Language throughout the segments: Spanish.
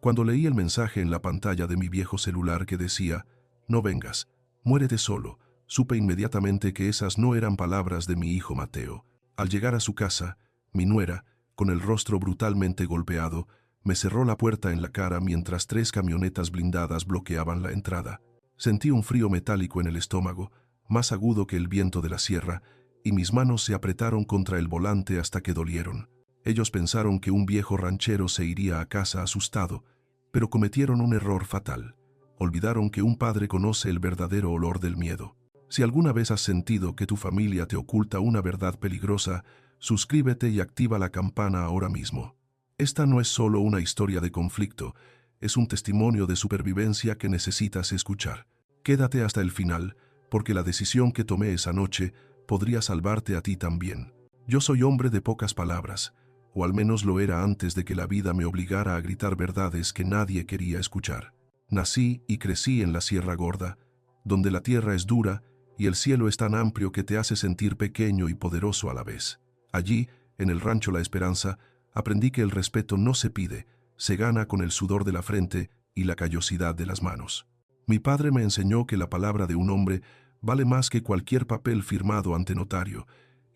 Cuando leí el mensaje en la pantalla de mi viejo celular que decía, «No vengas, muérete solo», supe inmediatamente que esas no eran palabras de mi hijo Mateo. Al llegar a su casa, mi nuera, con el rostro brutalmente golpeado, me cerró la puerta en la cara mientras 3 camionetas blindadas bloqueaban la entrada. Sentí un frío metálico en el estómago, más agudo que el viento de la sierra, y mis manos se apretaron contra el volante hasta que dolieron. Ellos pensaron que un viejo ranchero se iría a casa asustado, pero cometieron un error fatal. Olvidaron que un padre conoce el verdadero olor del miedo. Si alguna vez has sentido que tu familia te oculta una verdad peligrosa, suscríbete y activa la campana ahora mismo. Esta no es solo una historia de conflicto, es un testimonio de supervivencia que necesitas escuchar. Quédate hasta el final, porque la decisión que tomé esa noche podría salvarte a ti también. Yo soy hombre de pocas palabras, o al menos lo era antes de que la vida me obligara a gritar verdades que nadie quería escuchar. Nací y crecí en la Sierra Gorda, donde la tierra es dura y el cielo es tan amplio que te hace sentir pequeño y poderoso a la vez. Allí, en el rancho La Esperanza, aprendí que el respeto no se pide, se gana con el sudor de la frente y la callosidad de las manos. Mi padre me enseñó que la palabra de un hombre vale más que cualquier papel firmado ante notario,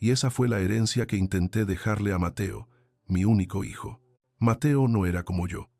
y esa fue la herencia que intenté dejarle a Mateo, mi único hijo. Mateo no era como yo.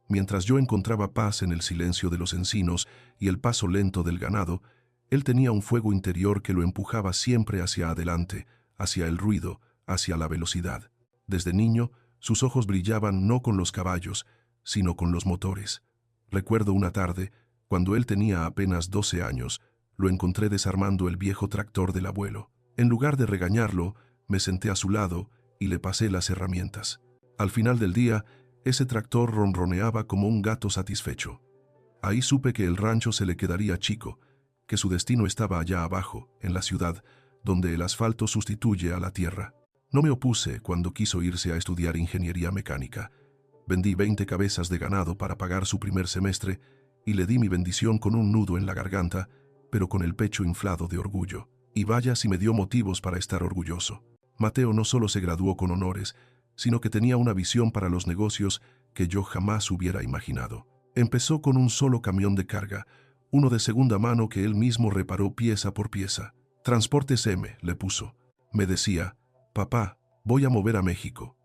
Mientras yo encontraba paz en el silencio de los encinos y el paso lento del ganado, él tenía un fuego interior que lo empujaba siempre hacia adelante, hacia el ruido, hacia la velocidad. Desde niño, sus ojos brillaban no con los caballos, sino con los motores. Recuerdo una tarde, cuando él tenía apenas 12 años, lo encontré desarmando el viejo tractor del abuelo. En lugar de regañarlo, me senté a su lado y le pasé las herramientas. Al final del día, ese tractor ronroneaba como un gato satisfecho. Ahí supe que el rancho se le quedaría chico, que su destino estaba allá abajo, en la ciudad, donde el asfalto sustituye a la tierra. No me opuse cuando quiso irse a estudiar ingeniería mecánica. Vendí 20 cabezas de ganado para pagar su primer semestre y le di mi bendición con un nudo en la garganta, pero con el pecho inflado de orgullo. Y vaya si me dio motivos para estar orgulloso. Mateo no solo se graduó con honores, sino que tenía una visión para los negocios que yo jamás hubiera imaginado. Empezó con un solo camión de carga, uno de segunda mano que él mismo reparó pieza por pieza. Transportes M, le puso. Me decía, «Papá, voy a mover a México».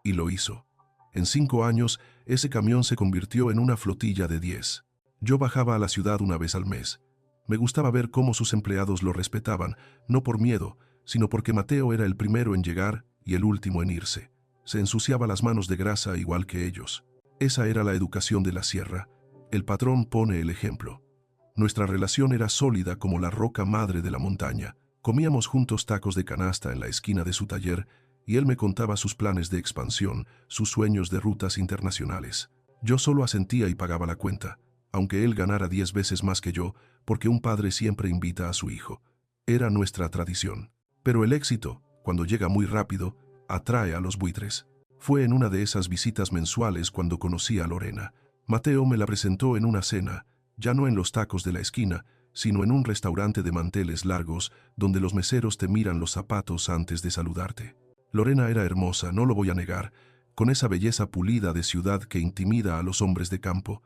Y lo hizo. En 5 años, ese camión se convirtió en una flotilla de 10. Yo bajaba a la ciudad una vez al mes. Me gustaba ver cómo sus empleados lo respetaban, no por miedo, sino porque Mateo era el primero en llegar y el último en irse. Se ensuciaba las manos de grasa igual que ellos. Esa era la educación de la sierra. El patrón pone el ejemplo. Nuestra relación era sólida como la roca madre de la montaña. Comíamos juntos tacos de canasta en la esquina de su taller y él me contaba sus planes de expansión, sus sueños de rutas internacionales. Yo solo asentía y pagaba la cuenta, aunque él ganara 10 veces más que yo, porque un padre siempre invita a su hijo. Era nuestra tradición. Pero el éxito, cuando llega muy rápido, atrae a los buitres. Fue en una de esas visitas mensuales cuando conocí a Lorena. Mateo me la presentó en una cena, ya no en los tacos de la esquina, sino en un restaurante de manteles largos donde los meseros te miran los zapatos antes de saludarte. Lorena era hermosa, no lo voy a negar, con esa belleza pulida de ciudad que intimida a los hombres de campo,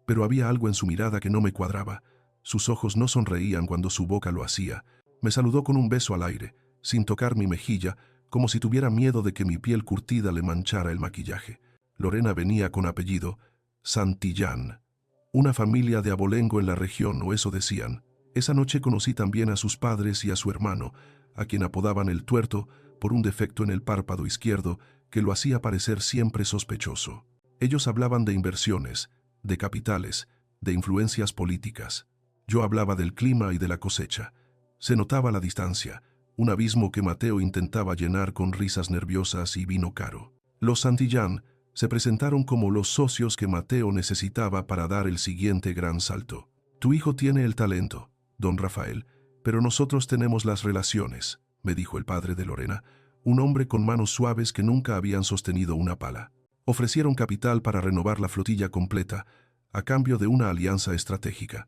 pero había algo en su mirada que no me cuadraba. Sus ojos no sonreían cuando su boca lo hacía. Me saludó con un beso al aire, sin tocar mi mejilla, como si tuviera miedo de que mi piel curtida le manchara el maquillaje. Lorena venía con apellido Santillán, una familia de abolengo en la región, o eso decían. Esa noche conocí también a sus padres y a su hermano, a quien apodaban el Tuerto por un defecto en el párpado izquierdo que lo hacía parecer siempre sospechoso. Ellos hablaban de inversiones, de capitales, de influencias políticas. Yo hablaba del clima y de la cosecha. Se notaba la distancia, un abismo que Mateo intentaba llenar con risas nerviosas y vino caro. Los Santillán se presentaron como los socios que Mateo necesitaba para dar el siguiente gran salto. «Tu hijo tiene el talento, don Rafael, pero nosotros tenemos las relaciones», me dijo el padre de Lorena, un hombre con manos suaves que nunca habían sostenido una pala. Ofrecieron capital para renovar la flotilla completa, a cambio de una alianza estratégica.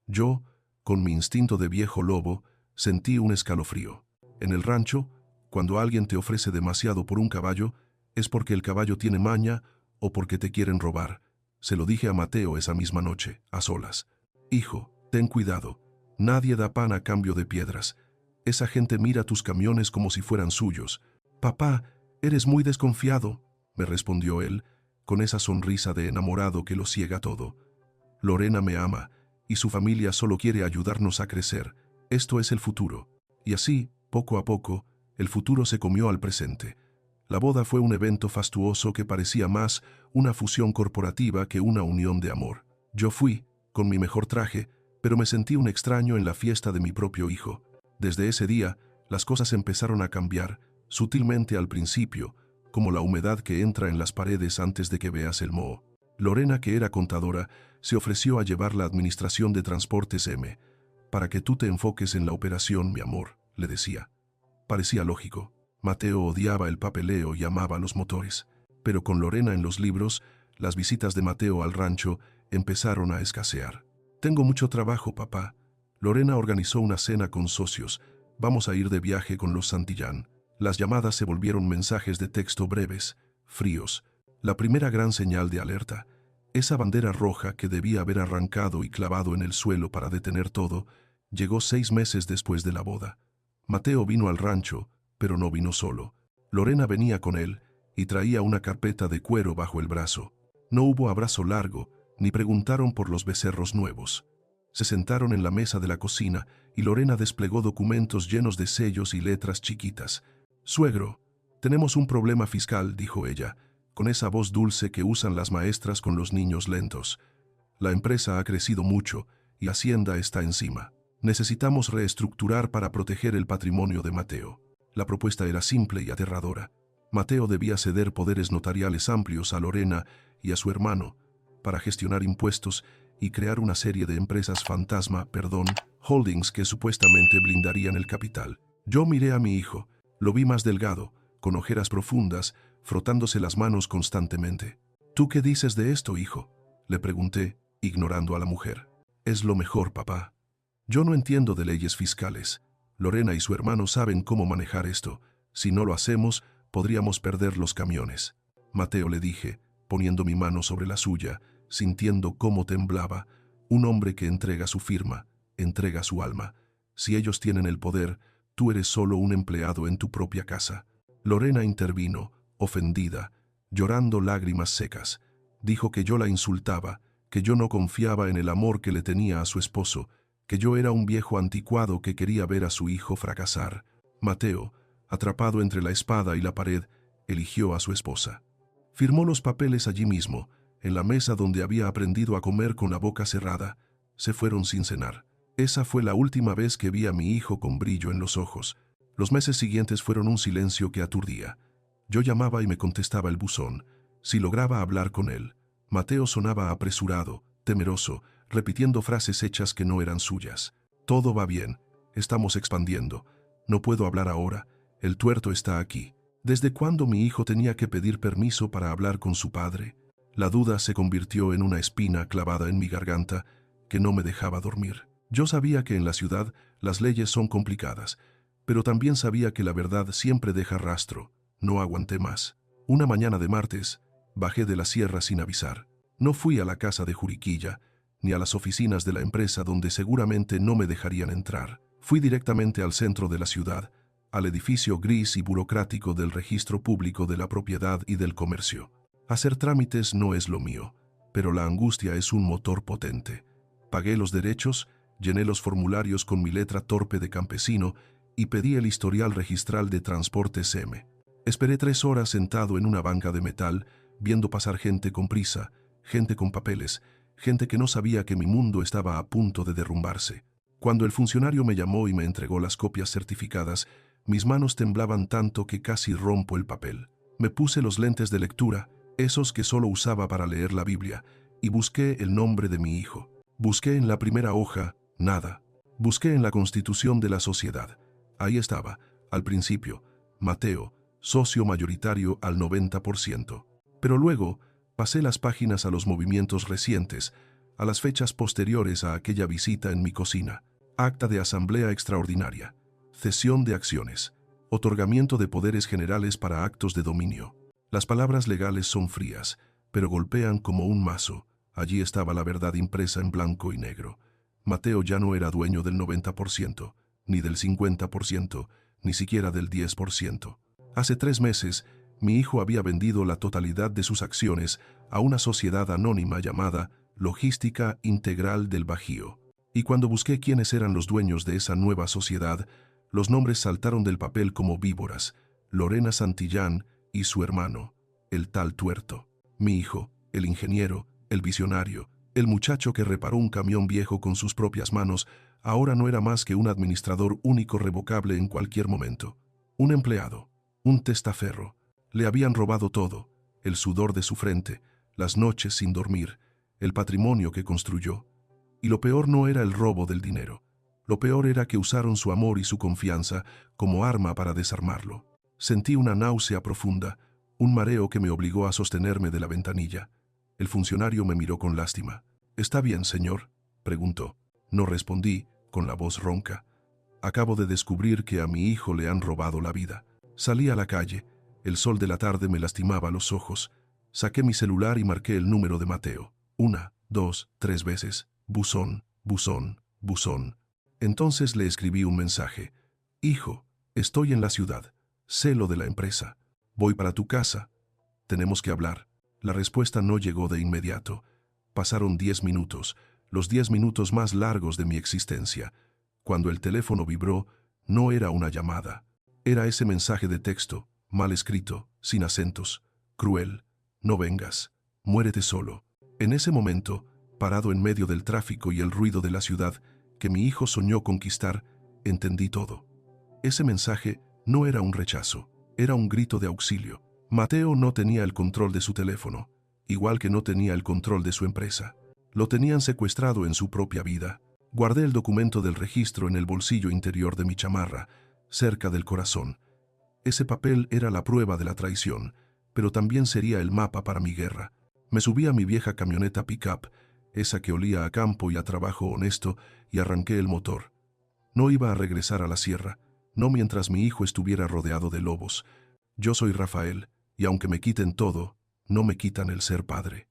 Yo, con mi instinto de viejo lobo, sentí un escalofrío. En el rancho, cuando alguien te ofrece demasiado por un caballo, es porque el caballo tiene maña o porque te quieren robar. Se lo dije a Mateo esa misma noche, a solas. Hijo, ten cuidado. Nadie da pan a cambio de piedras. Esa gente mira tus camiones como si fueran suyos. Papá, eres muy desconfiado, me respondió él, con esa sonrisa de enamorado que lo ciega todo. Lorena me ama, y su familia solo quiere ayudarnos a crecer. Esto es el futuro. Y así, poco a poco, el futuro se comió al presente. La boda fue un evento fastuoso que parecía más una fusión corporativa que una unión de amor. Yo fui, con mi mejor traje, pero me sentí un extraño en la fiesta de mi propio hijo. Desde ese día, las cosas empezaron a cambiar, sutilmente al principio, como la humedad que entra en las paredes antes de que veas el moho. Lorena, que era contadora, se ofreció a llevar la administración de Transportes M. Para que tú te enfoques en la operación, mi amor, le decía. Parecía lógico. Mateo odiaba el papeleo y amaba los motores. Pero con Lorena en los libros, las visitas de Mateo al rancho empezaron a escasear. Tengo mucho trabajo, papá. Lorena organizó una cena con socios. Vamos a ir de viaje con los Santillán. Las llamadas se volvieron mensajes de texto breves, fríos. La primera gran señal de alerta, esa bandera roja que debía haber arrancado y clavado en el suelo para detener todo, llegó 6 meses después de la boda. Mateo vino al rancho, pero no vino solo. Lorena venía con él y traía una carpeta de cuero bajo el brazo. No hubo abrazo largo, ni preguntaron por los becerros nuevos. Se sentaron en la mesa de la cocina y Lorena desplegó documentos llenos de sellos y letras chiquitas. «Suegro, tenemos un problema fiscal», dijo ella, con esa voz dulce que usan las maestras con los niños lentos. «La empresa ha crecido mucho y Hacienda está encima. Necesitamos reestructurar para proteger el patrimonio de Mateo». La propuesta era simple y aterradora. Mateo debía ceder poderes notariales amplios a Lorena y a su hermano para gestionar impuestos y crear una serie de empresas holdings que supuestamente blindarían el capital. Yo miré a mi hijo. Lo vi más delgado, con ojeras profundas, frotándose las manos constantemente. «¿Tú qué dices de esto, hijo?», le pregunté, ignorando a la mujer. «Es lo mejor, papá. Yo no entiendo de leyes fiscales. Lorena y su hermano saben cómo manejar esto. Si no lo hacemos, podríamos perder los camiones». «Mateo», le dije, poniendo mi mano sobre la suya, sintiendo cómo temblaba. «Un hombre que entrega su firma, entrega su alma. Si ellos tienen el poder, tú eres solo un empleado en tu propia casa». Lorena intervino, ofendida, llorando lágrimas secas. Dijo que yo la insultaba, que yo no confiaba en el amor que le tenía a su esposo, que yo era un viejo anticuado que quería ver a su hijo fracasar. Mateo, atrapado entre la espada y la pared, eligió a su esposa. Firmó los papeles allí mismo, en la mesa donde había aprendido a comer con la boca cerrada. Se fueron sin cenar. Esa fue la última vez que vi a mi hijo con brillo en los ojos. Los meses siguientes fueron un silencio que aturdía. Yo llamaba y me contestaba el buzón. Si lograba hablar con él, Mateo sonaba apresurado, temeroso, repitiendo frases hechas que no eran suyas. «Todo va bien. Estamos expandiendo. No puedo hablar ahora. El tuerto está aquí». ¿Desde cuándo mi hijo tenía que pedir permiso para hablar con su padre? La duda se convirtió en una espina clavada en mi garganta que no me dejaba dormir. Yo sabía que en la ciudad las leyes son complicadas, pero también sabía que la verdad siempre deja rastro. No aguanté más. Una mañana de martes, bajé de la sierra sin avisar. No fui a la casa de Juriquilla, ni a las oficinas de la empresa donde seguramente no me dejarían entrar. Fui directamente al centro de la ciudad, al edificio gris y burocrático del Registro Público de la Propiedad y del Comercio. Hacer trámites no es lo mío, pero la angustia es un motor potente. Pagué los derechos, llené los formularios con mi letra torpe de campesino y pedí el historial registral de Transportes M. Esperé 3 horas sentado en una banca de metal, viendo pasar gente con prisa, gente con papeles, gente que no sabía que mi mundo estaba a punto de derrumbarse. Cuando el funcionario me llamó y me entregó las copias certificadas, mis manos temblaban tanto que casi rompo el papel. Me puse los lentes de lectura, esos que solo usaba para leer la Biblia, y busqué el nombre de mi hijo. Busqué en la primera hoja, nada. Busqué en la constitución de la sociedad. Ahí estaba, al principio, Mateo, socio mayoritario al 90%. Pero luego pasé las páginas a los movimientos recientes, a las fechas posteriores a aquella visita en mi cocina. Acta de asamblea extraordinaria, cesión de acciones, otorgamiento de poderes generales para actos de dominio. Las palabras legales son frías, pero golpean como un mazo. Allí estaba la verdad impresa en blanco y negro. Mateo ya no era dueño del 90%, ni del 50%, ni siquiera del 10%. Hace 3 meses, mi hijo había vendido la totalidad de sus acciones a una sociedad anónima llamada Logística Integral del Bajío. Y cuando busqué quiénes eran los dueños de esa nueva sociedad, los nombres saltaron del papel como víboras: Lorena Santillán y su hermano, el tal Tuerto. Mi hijo, el ingeniero, el visionario, el muchacho que reparó un camión viejo con sus propias manos, ahora no era más que un administrador único revocable en cualquier momento. Un empleado, un testaferro. Le habían robado todo: el sudor de su frente, las noches sin dormir, el patrimonio que construyó. Y lo peor no era el robo del dinero. Lo peor era que usaron su amor y su confianza como arma para desarmarlo. Sentí una náusea profunda, un mareo que me obligó a sostenerme de la ventanilla. El funcionario me miró con lástima. «¿Está bien, señor?», preguntó. No respondí, con la voz ronca. Acabo de descubrir que a mi hijo le han robado la vida. Salí a la calle. El sol de la tarde me lastimaba los ojos. Saqué mi celular y marqué el número de Mateo. 1, 2, 3 veces. Buzón, buzón, buzón. Entonces le escribí un mensaje. «Hijo, estoy en la ciudad. Sé lo de la empresa. Voy para tu casa. Tenemos que hablar». La respuesta no llegó de inmediato. Pasaron 10 minutos, los 10 minutos más largos de mi existencia. Cuando el teléfono vibró, no era una llamada. Era ese mensaje de texto, mal escrito, sin acentos, cruel. «No vengas. Muérete solo». En ese momento, parado en medio del tráfico y el ruido de la ciudad que mi hijo soñó conquistar, entendí todo. Ese mensaje no era un rechazo, era un grito de auxilio. Mateo no tenía el control de su teléfono, igual que no tenía el control de su empresa. Lo tenían secuestrado en su propia vida. Guardé el documento del registro en el bolsillo interior de mi chamarra, cerca del corazón. Ese papel era la prueba de la traición, pero también sería el mapa para mi guerra. Me subí a mi vieja camioneta pick-up, esa que olía a campo y a trabajo honesto, y arranqué el motor. No iba a regresar a la sierra, no mientras mi hijo estuviera rodeado de lobos. Yo soy Rafael, y aunque me quiten todo, no me quitan el ser padre.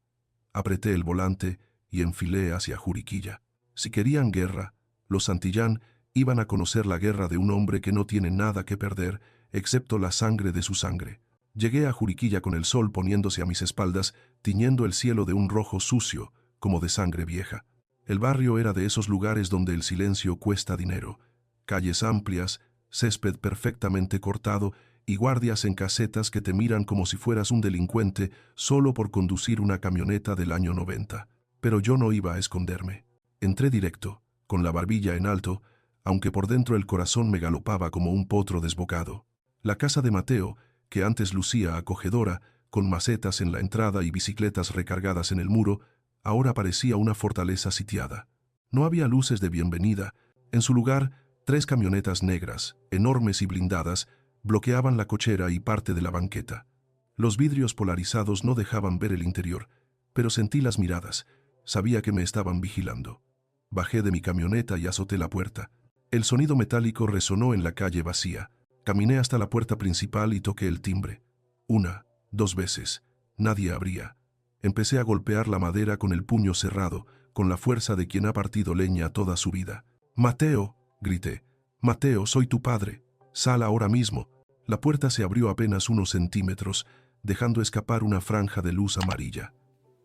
Apreté el volante y enfilé hacia Juriquilla. Si querían guerra, los Santillán iban a conocer la guerra de un hombre que no tiene nada que perder, excepto la sangre de su sangre. Llegué a Juriquilla con el sol poniéndose a mis espaldas, tiñendo el cielo de un rojo sucio, como de sangre vieja. El barrio era de esos lugares donde el silencio cuesta dinero. Calles amplias, césped perfectamente cortado y guardias en casetas que te miran como si fueras un delincuente solo por conducir una camioneta del año 90. Pero yo no iba a esconderme. Entré directo, con la barbilla en alto, aunque por dentro el corazón me galopaba como un potro desbocado. La casa de Mateo, que antes lucía acogedora, con macetas en la entrada y bicicletas recargadas en el muro, ahora parecía una fortaleza sitiada. No había luces de bienvenida. En su lugar, 3 camionetas negras, enormes y blindadas, bloqueaban la cochera y parte de la banqueta. Los vidrios polarizados no dejaban ver el interior, pero sentí las miradas. Sabía que me estaban vigilando. Bajé de mi camioneta y azoté la puerta. El sonido metálico resonó en la calle vacía. Caminé hasta la puerta principal y toqué el timbre. 1, 2 veces. Nadie abría. Empecé a golpear la madera con el puño cerrado, con la fuerza de quien ha partido leña toda su vida. «Mateo», grité. «Mateo, soy tu padre. Sal ahora mismo». La puerta se abrió apenas unos centímetros, dejando escapar una franja de luz amarilla.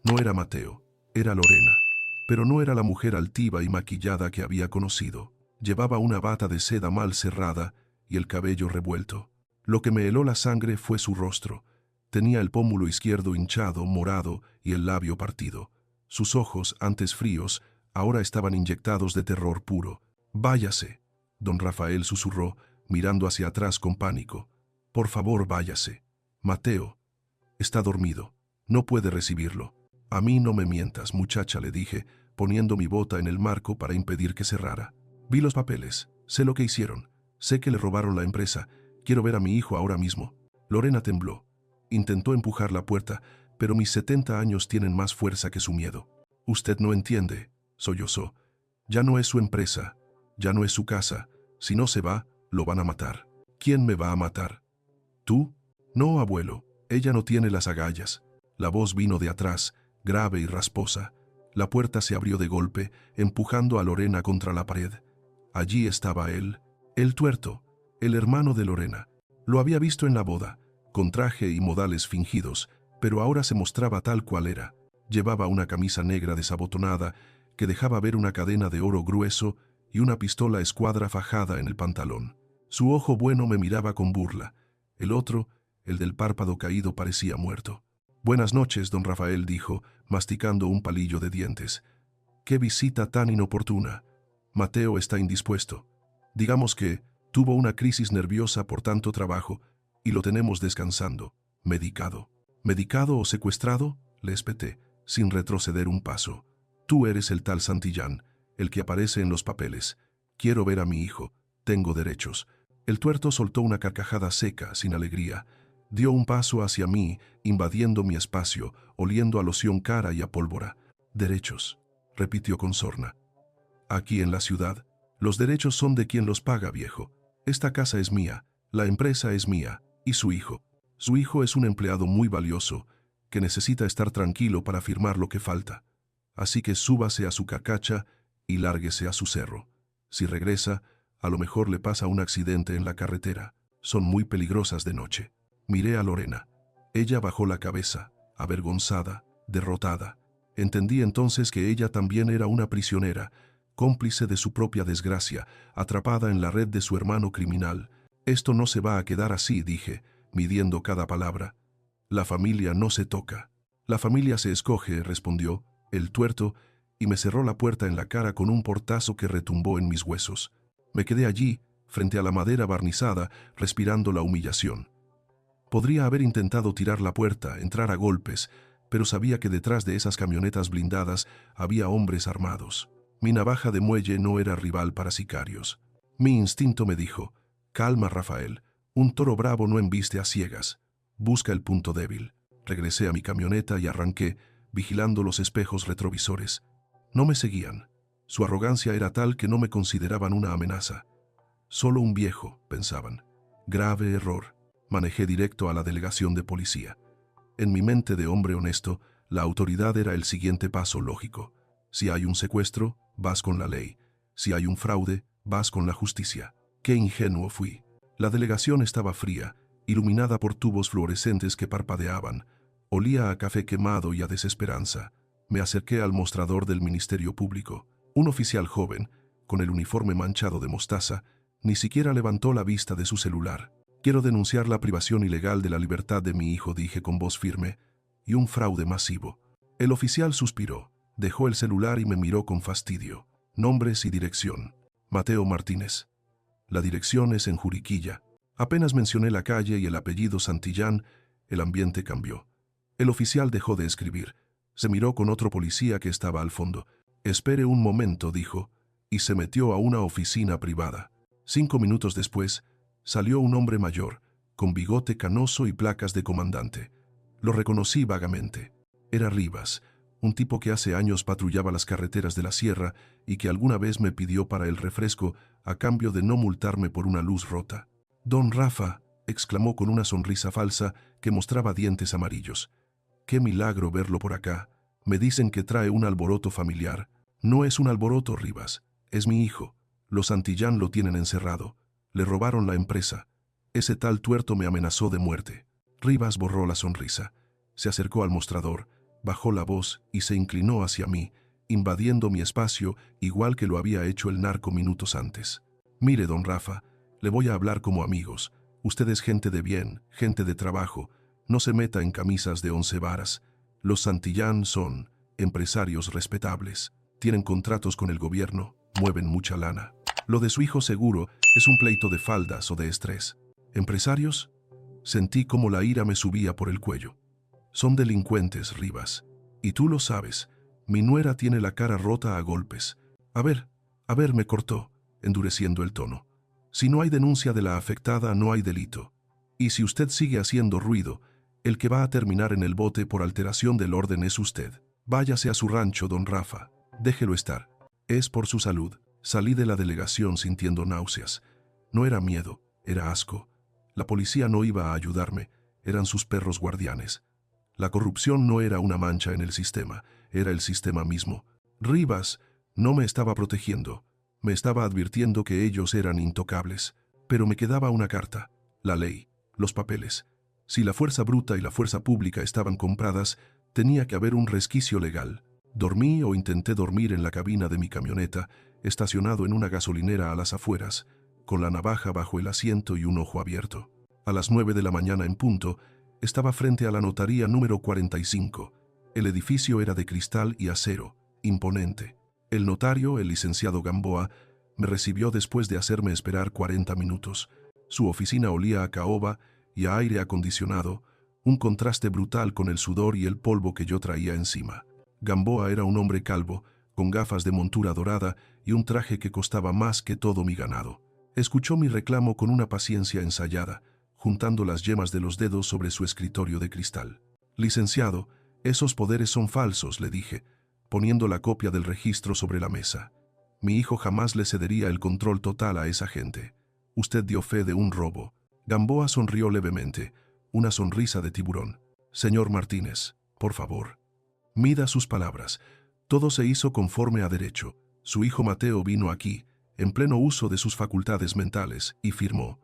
No era Mateo, era Lorena, pero no era la mujer altiva y maquillada que había conocido. Llevaba una bata de seda mal cerrada y el cabello revuelto. Lo que me heló la sangre fue su rostro. Tenía el pómulo izquierdo hinchado, morado y el labio partido. Sus ojos, antes fríos, ahora estaban inyectados de terror puro. «Váyase», don Rafael susurró, mirando hacia atrás con pánico. «Por favor, váyase. Mateo está dormido. No puede recibirlo». «A mí no me mientas, muchacha», le dije, poniendo mi bota en el marco para impedir que cerrara. «Vi los papeles. Sé lo que hicieron. Sé que le robaron la empresa. Quiero ver a mi hijo ahora mismo». Lorena tembló. Intentó empujar la puerta, pero mis 70 años tienen más fuerza que su miedo. «Usted no entiende», sollozó. «Ya no es su empresa. Ya no es su casa. Si no se va, lo van a matar». «¿Quién me va a matar? ¿Tú?» «No, abuelo. Ella no tiene las agallas». La voz vino de atrás, grave y rasposa. La puerta se abrió de golpe, empujando a Lorena contra la pared. Allí estaba él, el tuerto, el hermano de Lorena. Lo había visto en la boda, con traje y modales fingidos, pero ahora se mostraba tal cual era. Llevaba una camisa negra desabotonada que dejaba ver una cadena de oro grueso y una pistola escuadra fajada en el pantalón. Su ojo bueno me miraba con burla. El otro, el del párpado caído, parecía muerto. «Buenas noches», don Rafael dijo, masticando un palillo de dientes. «Qué visita tan inoportuna. Mateo está indispuesto. Digamos que tuvo una crisis nerviosa por tanto trabajo y lo tenemos descansando, medicado». «¿Medicado o secuestrado?», le espeté, sin retroceder un paso. «Tú eres el tal Santillán, el que aparece en los papeles. Quiero ver a mi hijo. Tengo derechos». El tuerto soltó una carcajada seca, sin alegría. Dio un paso hacia mí, invadiendo mi espacio, oliendo a loción cara y a pólvora. «Derechos», repitió con sorna. «Aquí en la ciudad, los derechos son de quien los paga, viejo. Esta casa es mía, la empresa es mía, y su hijo. Su hijo es un empleado muy valioso, que necesita estar tranquilo para firmar lo que falta. Así que súbase a su carcacha y lárguese a su cerro. Si regresa, a lo mejor le pasa un accidente en la carretera. Son muy peligrosas de noche». Miré a Lorena. Ella bajó la cabeza, avergonzada, derrotada. Entendí entonces que ella también era una prisionera, cómplice de su propia desgracia, atrapada en la red de su hermano criminal. «Esto no se va a quedar así», dije, midiendo cada palabra. «La familia no se toca». «La familia se escoge», respondió el tuerto, y me cerró la puerta en la cara con un portazo que retumbó en mis huesos. Me quedé allí, frente a la madera barnizada, respirando la humillación. Podría haber intentado tirar la puerta, entrar a golpes, pero sabía que detrás de esas camionetas blindadas había hombres armados. Mi navaja de muelle no era rival para sicarios. Mi instinto me dijo: «Calma, Rafael, un toro bravo no embiste a ciegas. Busca el punto débil». Regresé a mi camioneta y arranqué, vigilando los espejos retrovisores. No me seguían. Su arrogancia era tal que no me consideraban una amenaza. «Solo un viejo», pensaban. Grave error. Manejé directo a la delegación de policía. En mi mente de hombre honesto, la autoridad era el siguiente paso lógico. Si hay un secuestro, vas con la ley. Si hay un fraude, vas con la justicia. Qué ingenuo fui. La delegación estaba fría, iluminada por tubos fluorescentes que parpadeaban. Olía a café quemado y a desesperanza. Me acerqué al mostrador del Ministerio Público. Un oficial joven, con el uniforme manchado de mostaza, ni siquiera levantó la vista de su celular. «Quiero denunciar la privación ilegal de la libertad de mi hijo», dije con voz firme, «y un fraude masivo». El oficial suspiró, dejó el celular y me miró con fastidio. «Nombres y dirección». «Mateo Martínez». «La dirección es en Juriquilla». Apenas mencioné la calle y el apellido Santillán, el ambiente cambió. El oficial dejó de escribir. Se miró con otro policía que estaba al fondo. «Espere un momento», dijo, y se metió a una oficina privada. 5 minutos después, salió un hombre mayor, con bigote canoso y placas de comandante. Lo reconocí vagamente. Era Rivas, un tipo que hace años patrullaba las carreteras de la sierra y que alguna vez me pidió para el refresco a cambio de no multarme por una luz rota. «Don Rafa», exclamó con una sonrisa falsa que mostraba dientes amarillos. «Qué milagro verlo por acá. Me dicen que trae un alboroto familiar». «No es un alboroto, Rivas. Es mi hijo. Los Santillán lo tienen encerrado. Le robaron la empresa. Ese tal tuerto me amenazó de muerte». Rivas borró la sonrisa. Se acercó al mostrador, bajó la voz y se inclinó hacia mí, invadiendo mi espacio igual que lo había hecho el narco minutos antes. «Mire, don Rafa, le voy a hablar como amigos. Usted es gente de bien, gente de trabajo. No se meta en camisas de 11 varas. Los Santillán son empresarios respetables. Tienen contratos con el gobierno, mueven mucha lana. Lo de su hijo seguro es un pleito de faldas o de estrés. ¿Empresarios?». Sentí como la ira me subía por el cuello. «Son delincuentes, Rivas. Y tú lo sabes. Mi nuera tiene la cara rota a golpes». A ver», me cortó, endureciendo el tono. «Si no hay denuncia de la afectada, no hay delito. Y si usted sigue haciendo ruido, el que va a terminar en el bote por alteración del orden es usted. Váyase a su rancho, don Rafa. Déjelo estar. Es por su salud». Salí de la delegación sintiendo náuseas. No era miedo, era asco. La policía no iba a ayudarme, eran sus perros guardianes. La corrupción no era una mancha en el sistema, era el sistema mismo. Rivas no me estaba protegiendo, me estaba advirtiendo que ellos eran intocables. Pero me quedaba una carta, la ley, los papeles. Si la fuerza bruta y la fuerza pública estaban compradas, tenía que haber un resquicio legal. Dormí o intenté dormir en la cabina de mi camioneta, estacionado en una gasolinera a las afueras, con la navaja bajo el asiento y un ojo abierto. A las 9 de la mañana en punto, estaba frente a la notaría número 45. El edificio era de cristal y acero, imponente. El notario, el licenciado Gamboa, me recibió después de hacerme esperar 40 minutos. Su oficina olía a caoba y a aire acondicionado, un contraste brutal con el sudor y el polvo que yo traía encima. Gamboa era un hombre calvo, con gafas de montura dorada y un traje que costaba más que todo mi ganado. Escuchó mi reclamo con una paciencia ensayada, juntando las yemas de los dedos sobre su escritorio de cristal. Licenciado, esos poderes son falsos, le dije, poniendo la copia del registro sobre la mesa. Mi hijo jamás le cedería el control total a esa gente. Usted dio fe de un robo. Gamboa sonrió levemente, una sonrisa de tiburón. Señor Martínez, por favor, mida sus palabras. Todo se hizo conforme a derecho. Su hijo Mateo vino aquí, en pleno uso de sus facultades mentales, y firmó.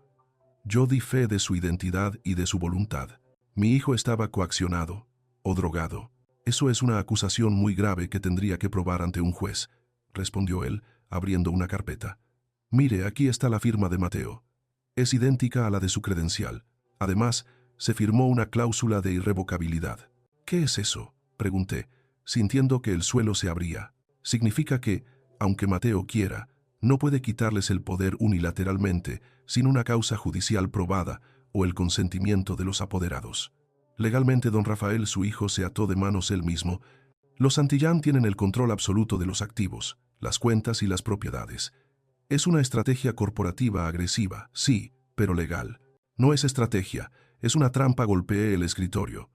Yo di fe de su identidad y de su voluntad. Mi hijo estaba coaccionado o drogado. Eso es una acusación muy grave que tendría que probar ante un juez, respondió él, abriendo una carpeta. Mire, aquí está la firma de Mateo. Es idéntica a la de su credencial. Además, se firmó una cláusula de irrevocabilidad. ¿Qué es eso?, pregunté, sintiendo que el suelo se abría. Significa que, aunque Mateo quiera, no puede quitarles el poder unilateralmente sin una causa judicial probada o el consentimiento de los apoderados. Legalmente, don Rafael, su hijo, se ató de manos él mismo. Los Santillán tienen el control absoluto de los activos, las cuentas y las propiedades. Es una estrategia corporativa agresiva, sí, pero legal. No es estrategia, es una trampa. Golpeé el escritorio.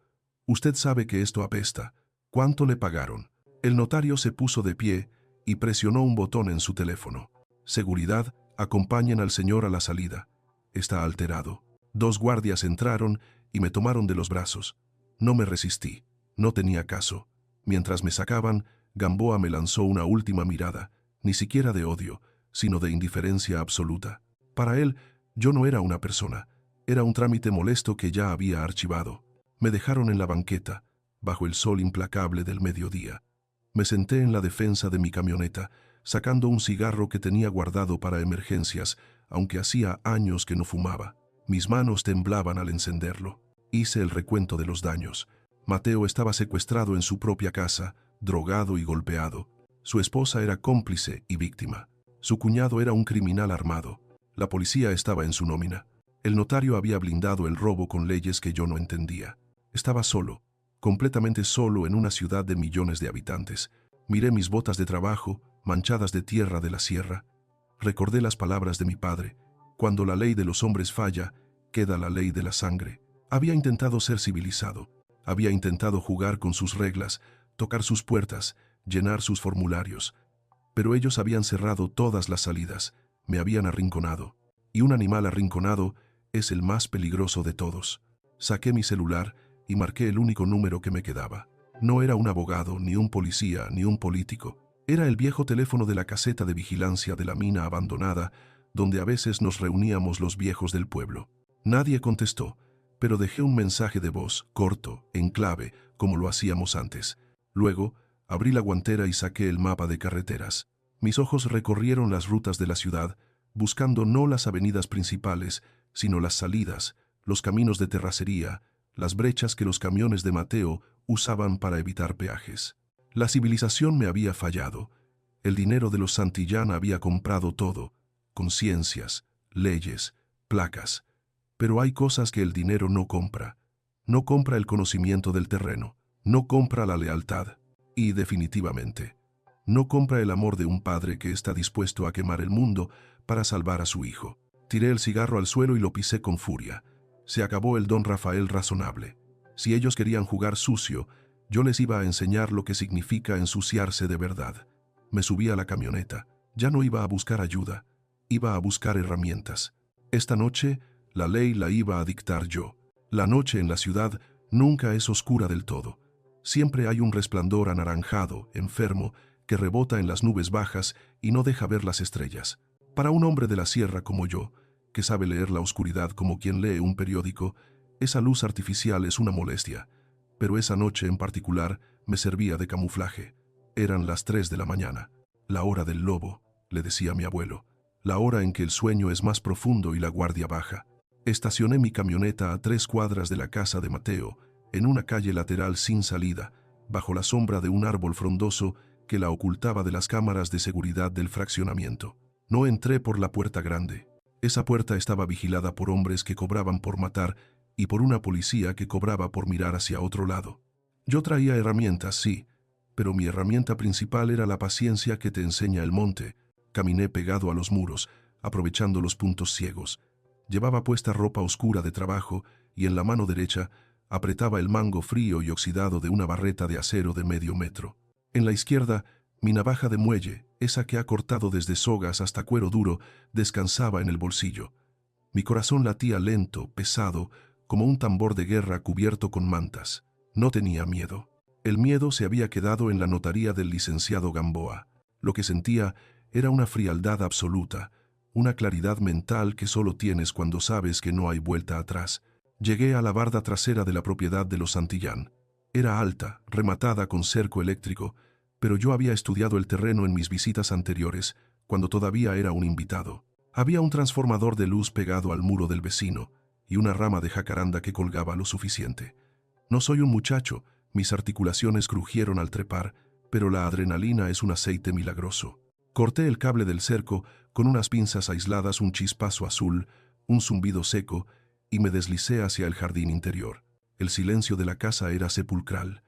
Usted sabe que esto apesta. ¿Cuánto le pagaron? El notario se puso de pie y presionó un botón en su teléfono. Seguridad, acompañen al señor a la salida. Está alterado. 2 guardias entraron y me tomaron de los brazos. No me resistí. No tenía caso. Mientras me sacaban, Gamboa me lanzó una última mirada, ni siquiera de odio, sino de indiferencia absoluta. Para él, yo no era una persona. Era un trámite molesto que ya había archivado. Me dejaron en la banqueta, bajo el sol implacable del mediodía. Me senté en la defensa de mi camioneta, sacando un cigarro que tenía guardado para emergencias, aunque hacía años que no fumaba. Mis manos temblaban al encenderlo. Hice el recuento de los daños. Mateo estaba secuestrado en su propia casa, drogado y golpeado. Su esposa era cómplice y víctima. Su cuñado era un criminal armado. La policía estaba en su nómina. El notario había blindado el robo con leyes que yo no entendía. Estaba solo, completamente solo en una ciudad de millones de habitantes. Miré mis botas de trabajo, manchadas de tierra de la sierra. Recordé las palabras de mi padre. Cuando la ley de los hombres falla, queda la ley de la sangre. Había intentado ser civilizado. Había intentado jugar con sus reglas, tocar sus puertas, llenar sus formularios. Pero ellos habían cerrado todas las salidas, me habían arrinconado. Y un animal arrinconado es el más peligroso de todos. Saqué mi celular y marqué el único número que me quedaba. No era un abogado, ni un policía, ni un político. Era el viejo teléfono de la caseta de vigilancia de la mina abandonada, donde a veces nos reuníamos los viejos del pueblo. Nadie contestó, pero dejé un mensaje de voz, corto, en clave, como lo hacíamos antes. Luego, abrí la guantera y saqué el mapa de carreteras. Mis ojos recorrieron las rutas de la ciudad, buscando no las avenidas principales, sino las salidas, los caminos de terracería, las brechas que los camiones de Mateo usaban para evitar peajes. La civilización me había fallado. El dinero de los Santillán había comprado todo, conciencias, leyes, placas. Pero hay cosas que el dinero no compra. No compra el conocimiento del terreno, no compra la lealtad y, definitivamente, no compra el amor de un padre que está dispuesto a quemar el mundo para salvar a su hijo. Tiré el cigarro al suelo y lo pisé con furia. Se acabó el don Rafael razonable. Si ellos querían jugar sucio, yo les iba a enseñar lo que significa ensuciarse de verdad. Me subí a la camioneta. Ya no iba a buscar ayuda, iba a buscar herramientas. Esta noche, la ley la iba a dictar yo. La noche en la ciudad nunca es oscura del todo. Siempre hay un resplandor anaranjado, enfermo, que rebota en las nubes bajas y no deja ver las estrellas. Para un hombre de la sierra como yo, que sabe leer la oscuridad como quien lee un periódico, esa luz artificial es una molestia. Pero esa noche en particular me servía de camuflaje. Eran las 3 de la mañana. La hora del lobo, le decía mi abuelo. La hora en que el sueño es más profundo y la guardia baja. Estacioné mi camioneta a 3 cuadras de la casa de Mateo, en una calle lateral sin salida, bajo la sombra de un árbol frondoso que la ocultaba de las cámaras de seguridad del fraccionamiento. No entré por la puerta grande. Esa puerta estaba vigilada por hombres que cobraban por matar y por una policía que cobraba por mirar hacia otro lado. Yo traía herramientas, sí, pero mi herramienta principal era la paciencia que te enseña el monte. Caminé pegado a los muros, aprovechando los puntos ciegos. Llevaba puesta ropa oscura de trabajo y en la mano derecha apretaba el mango frío y oxidado de una barreta de acero de medio metro. En la izquierda, mi navaja de muelle, esa que ha cortado desde sogas hasta cuero duro, descansaba en el bolsillo. Mi corazón latía lento, pesado, como un tambor de guerra cubierto con mantas. No tenía miedo. El miedo se había quedado en la notaría del licenciado Gamboa. Lo que sentía era una frialdad absoluta, una claridad mental que solo tienes cuando sabes que no hay vuelta atrás. Llegué a la barda trasera de la propiedad de los Santillán. Era alta, rematada con cerco eléctrico, pero yo había estudiado el terreno en mis visitas anteriores, cuando todavía era un invitado. Había un transformador de luz pegado al muro del vecino y una rama de jacaranda que colgaba lo suficiente. No soy un muchacho, mis articulaciones crujieron al trepar, pero la adrenalina es un aceite milagroso. Corté el cable del cerco con unas pinzas aisladas, un chispazo azul, un zumbido seco, y me deslicé hacia el jardín interior. El silencio de la casa era sepulcral.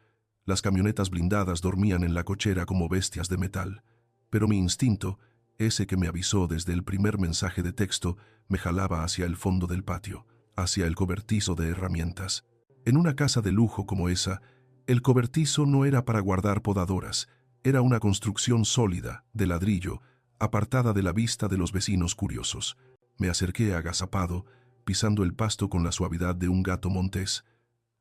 Las camionetas blindadas dormían en la cochera como bestias de metal. Pero mi instinto, ese que me avisó desde el primer mensaje de texto, me jalaba hacia el fondo del patio, hacia el cobertizo de herramientas. En una casa de lujo como esa, el cobertizo no era para guardar podadoras, era una construcción sólida, de ladrillo, apartada de la vista de los vecinos curiosos. Me acerqué agazapado, pisando el pasto con la suavidad de un gato montés.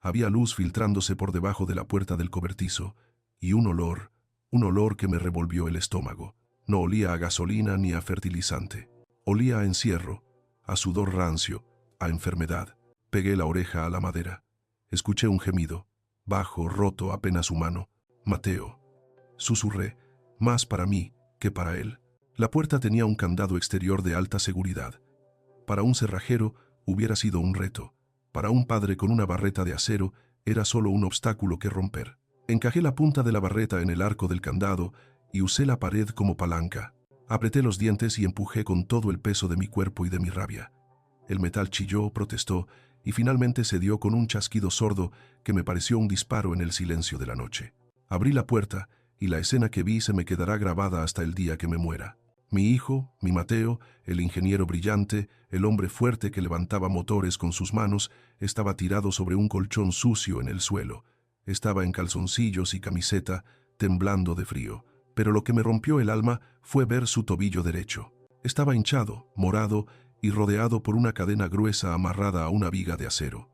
Había luz filtrándose por debajo de la puerta del cobertizo, y un olor que me revolvió el estómago. No olía a gasolina ni a fertilizante. Olía a encierro, a sudor rancio, a enfermedad. Pegué la oreja a la madera. Escuché un gemido, bajo, roto, apenas humano. Mateo. Susurré, más para mí que para él. La puerta tenía un candado exterior de alta seguridad. Para un cerrajero hubiera sido un reto. Para un padre con una barreta de acero era solo un obstáculo que romper. Encajé la punta de la barreta en el arco del candado y usé la pared como palanca. Apreté los dientes y empujé con todo el peso de mi cuerpo y de mi rabia. El metal chilló, protestó y finalmente cedió con un chasquido sordo que me pareció un disparo en el silencio de la noche. Abrí la puerta y la escena que vi se me quedará grabada hasta el día que me muera. Mi hijo, mi Mateo, el ingeniero brillante, el hombre fuerte que levantaba motores con sus manos, estaba tirado sobre un colchón sucio en el suelo. Estaba en calzoncillos y camiseta, temblando de frío. Pero lo que me rompió el alma fue ver su tobillo derecho. Estaba hinchado, morado y rodeado por una cadena gruesa amarrada a una viga de acero.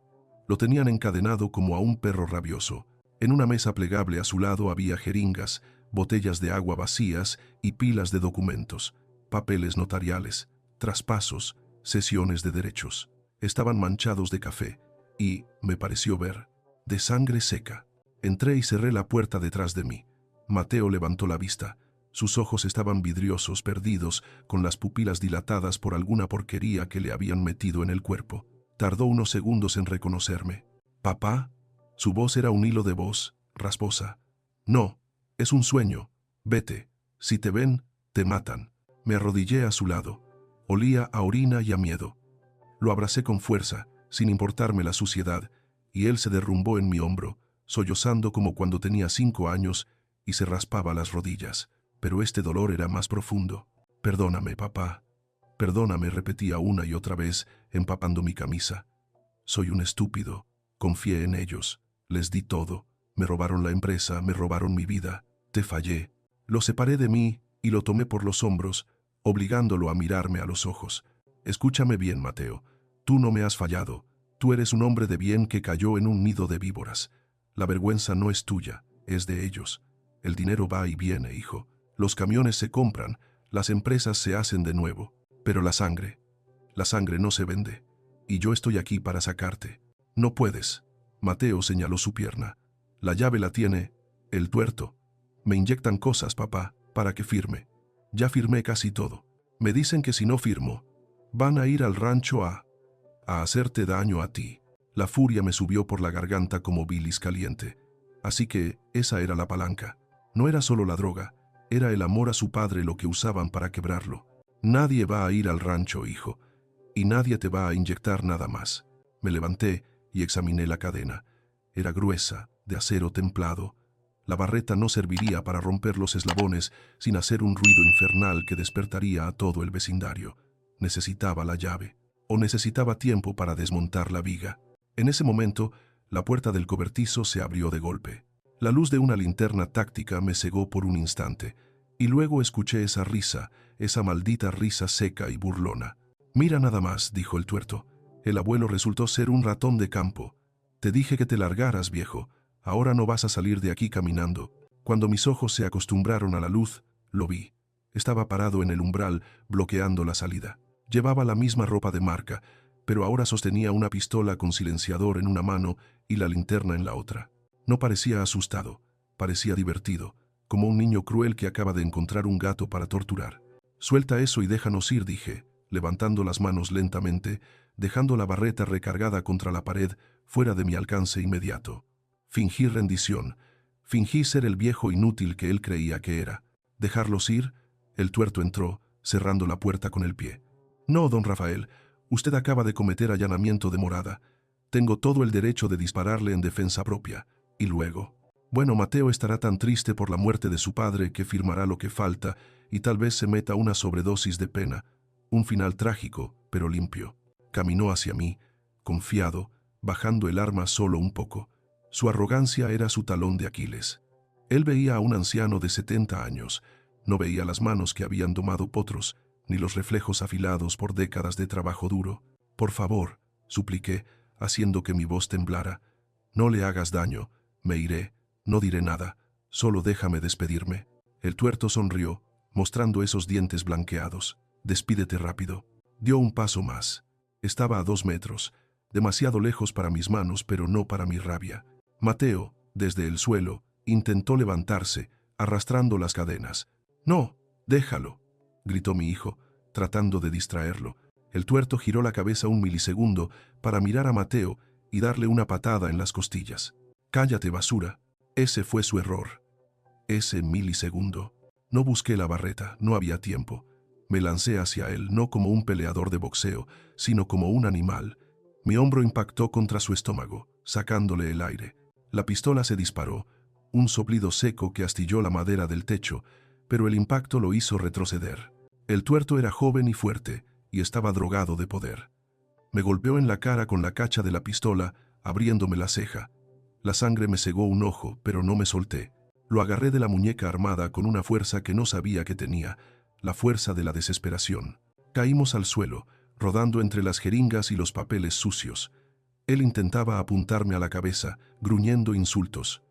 Lo tenían encadenado como a un perro rabioso. En una mesa plegable a su lado había jeringas, botellas de agua vacías y pilas de documentos, papeles notariales, traspasos, sesiones de derechos. Estaban manchados de café y, me pareció ver, de sangre seca. Entré y cerré la puerta detrás de mí. Mateo levantó la vista. Sus ojos estaban vidriosos, perdidos, con las pupilas dilatadas por alguna porquería que le habían metido en el cuerpo. Tardó unos segundos en reconocerme. «¿Papá?» Su voz era un hilo de voz, rasposa. «No, es un sueño. Vete. Si te ven, te matan». Me arrodillé a su lado. Olía a orina y a miedo. Lo abracé con fuerza, sin importarme la suciedad, y él se derrumbó en mi hombro, sollozando como cuando tenía 5 años y se raspaba las rodillas. Pero este dolor era más profundo. «Perdóname, papá. Perdóname», repetía una y otra vez, empapando mi camisa. «Soy un estúpido. Confié en ellos. Les di todo. Me robaron la empresa, me robaron mi vida. Te fallé». Lo separé de mí y lo tomé por los hombros, obligándolo a mirarme a los ojos. «Escúchame bien, Mateo. Tú no me has fallado. Tú eres un hombre de bien que cayó en un nido de víboras. La vergüenza no es tuya, es de ellos. El dinero va y viene, hijo. Los camiones se compran, las empresas se hacen de nuevo. Pero la sangre no se vende. Y yo estoy aquí para sacarte. No puedes. Mateo señaló su pierna. La llave la tiene el tuerto. Me inyectan cosas, papá, para que firme. Ya firmé casi todo. Me dicen que si no firmo, van a ir al rancho a hacerte daño a ti. La furia me subió por la garganta como bilis caliente. Así que esa era la palanca. No era solo la droga, era el amor a su padre lo que usaban para quebrarlo. Nadie va a ir al rancho, hijo, y nadie te va a inyectar nada más. Me levanté y examiné la cadena. Era gruesa, de acero templado. La barreta no serviría para romper los eslabones sin hacer un ruido infernal que despertaría a todo el vecindario. Necesitaba la llave, o necesitaba tiempo para desmontar la viga. En ese momento, la puerta del cobertizo se abrió de golpe. La luz de una linterna táctica me cegó por un instante, y luego escuché esa risa, esa maldita risa seca y burlona. «Mira nada más», dijo el tuerto. «El abuelo resultó ser un ratón de campo. Te dije que te largaras, viejo. Ahora no vas a salir de aquí caminando». Cuando mis ojos se acostumbraron a la luz, lo vi. Estaba parado en el umbral, bloqueando la salida. Llevaba la misma ropa de marca, pero ahora sostenía una pistola con silenciador en una mano y la linterna en la otra. No parecía asustado, parecía divertido, como un niño cruel que acaba de encontrar un gato para torturar. «Suelta eso y déjanos ir», dije, levantando las manos lentamente, dejando la barreta recargada contra la pared, fuera de mi alcance inmediato. Fingí rendición, fingí ser el viejo inútil que él creía que era. ¿Dejarlos ir? El tuerto entró, cerrando la puerta con el pie. «No, don Rafael, usted acaba de cometer allanamiento de morada. Tengo todo el derecho de dispararle en defensa propia. Y luego, bueno, Mateo estará tan triste por la muerte de su padre que firmará lo que falta y tal vez se meta una sobredosis de pena. Un final trágico, pero limpio». Caminó hacia mí, confiado, bajando el arma solo un poco. Su arrogancia era su talón de Aquiles. Él veía a un anciano de 70 años. No veía las manos que habían domado potros, ni los reflejos afilados por décadas de trabajo duro. «Por favor», supliqué, haciendo que mi voz temblara, «no le hagas daño. Me iré, no diré nada, solo déjame despedirme». El tuerto sonrió, mostrando esos dientes blanqueados. «Despídete rápido». Dio un paso más. Estaba a 2 metros, demasiado lejos para mis manos, pero no para mi rabia. Mateo, desde el suelo, intentó levantarse, arrastrando las cadenas. «No, déjalo», gritó mi hijo, tratando de distraerlo. El tuerto giró la cabeza un milisegundo para mirar a Mateo y darle una patada en las costillas. «Cállate, basura». Ese fue su error. Ese milisegundo. No busqué la barreta, no había tiempo. Me lancé hacia él, no como un peleador de boxeo, sino como un animal. Mi hombro impactó contra su estómago, sacándole el aire. La pistola se disparó, un soplido seco que astilló la madera del techo, pero el impacto lo hizo retroceder. El tuerto era joven y fuerte, y estaba drogado de poder. Me golpeó en la cara con la cacha de la pistola, abriéndome la ceja. La sangre me cegó un ojo, pero no me solté. Lo agarré de la muñeca armada con una fuerza que no sabía que tenía, la fuerza de la desesperación. Caímos al suelo, rodando entre las jeringas y los papeles sucios. Él intentaba apuntarme a la cabeza, gruñendo insultos.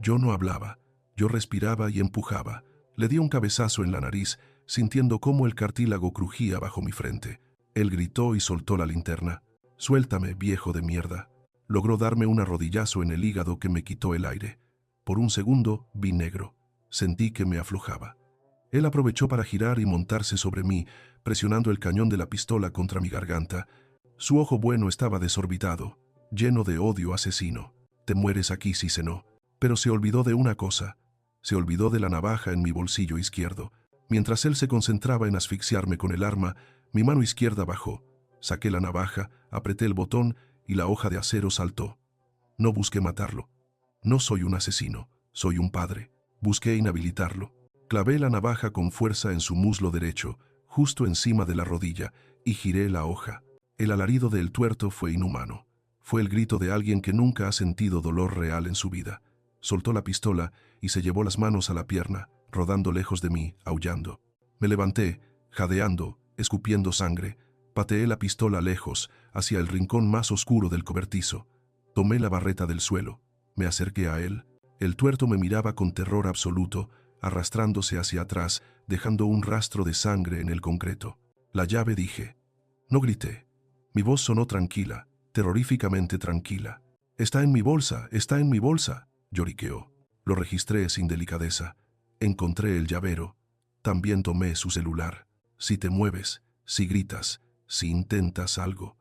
Yo no hablaba, yo respiraba y empujaba. Le di un cabezazo en la nariz, sintiendo cómo el cartílago crujía bajo mi frente. Él gritó y soltó la linterna. «Suéltame, viejo de mierda». Logró darme un rodillazo en el hígado que me quitó el aire. Por un segundo vi negro. Sentí que me aflojaba. Él aprovechó para girar y montarse sobre mí, presionando el cañón de la pistola contra mi garganta. Su ojo bueno estaba desorbitado, lleno de odio asesino. «Te mueres aquí», sisenó. Pero se olvidó de una cosa. Se olvidó de la navaja en mi bolsillo izquierdo. Mientras él se concentraba en asfixiarme con el arma, mi mano izquierda bajó. Saqué la navaja, apreté el botón y la hoja de acero saltó. No busqué matarlo. No soy un asesino, soy un padre. Busqué inhabilitarlo. Clavé la navaja con fuerza en su muslo derecho, justo encima de la rodilla, y giré la hoja. El alarido del tuerto fue inhumano. Fue el grito de alguien que nunca ha sentido dolor real en su vida. Soltó la pistola y se llevó las manos a la pierna, rodando lejos de mí, aullando. Me levanté, jadeando, escupiendo sangre. Pateé la pistola lejos, hacia el rincón más oscuro del cobertizo. Tomé la barreta del suelo. Me acerqué a él. El tuerto me miraba con terror absoluto, arrastrándose hacia atrás, dejando un rastro de sangre en el concreto. La llave, dije. No grité. Mi voz sonó tranquila, terroríficamente tranquila. Está en mi bolsa, está en mi bolsa, lloriqueó. Lo registré sin delicadeza. Encontré el llavero. También tomé su celular. Si te mueves, si gritas, si intentas algo.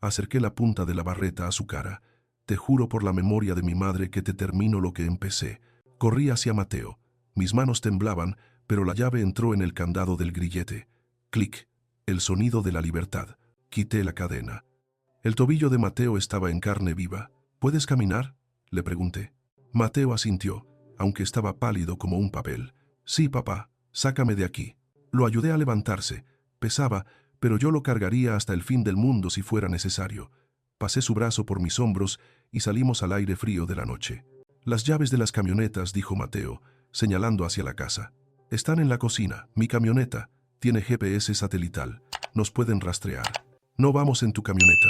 Acerqué la punta de la barreta a su cara. Te juro por la memoria de mi madre que te termino lo que empecé. Corrí hacia Mateo. Mis manos temblaban, pero la llave entró en el candado del grillete. Clic. El sonido de la libertad. Quité la cadena. El tobillo de Mateo estaba en carne viva. ¿Puedes caminar?, le pregunté. Mateo asintió, aunque estaba pálido como un papel. Sí, papá, sácame de aquí. Lo ayudé a levantarse. Pesaba, pero yo lo cargaría hasta el fin del mundo si fuera necesario. Pasé su brazo por mis hombros y salimos al aire frío de la noche. Las llaves de las camionetas, dijo Mateo, señalando hacia la casa. Están en la cocina. Mi camioneta tiene GPS satelital. Nos pueden rastrear. No vamos en tu camioneta.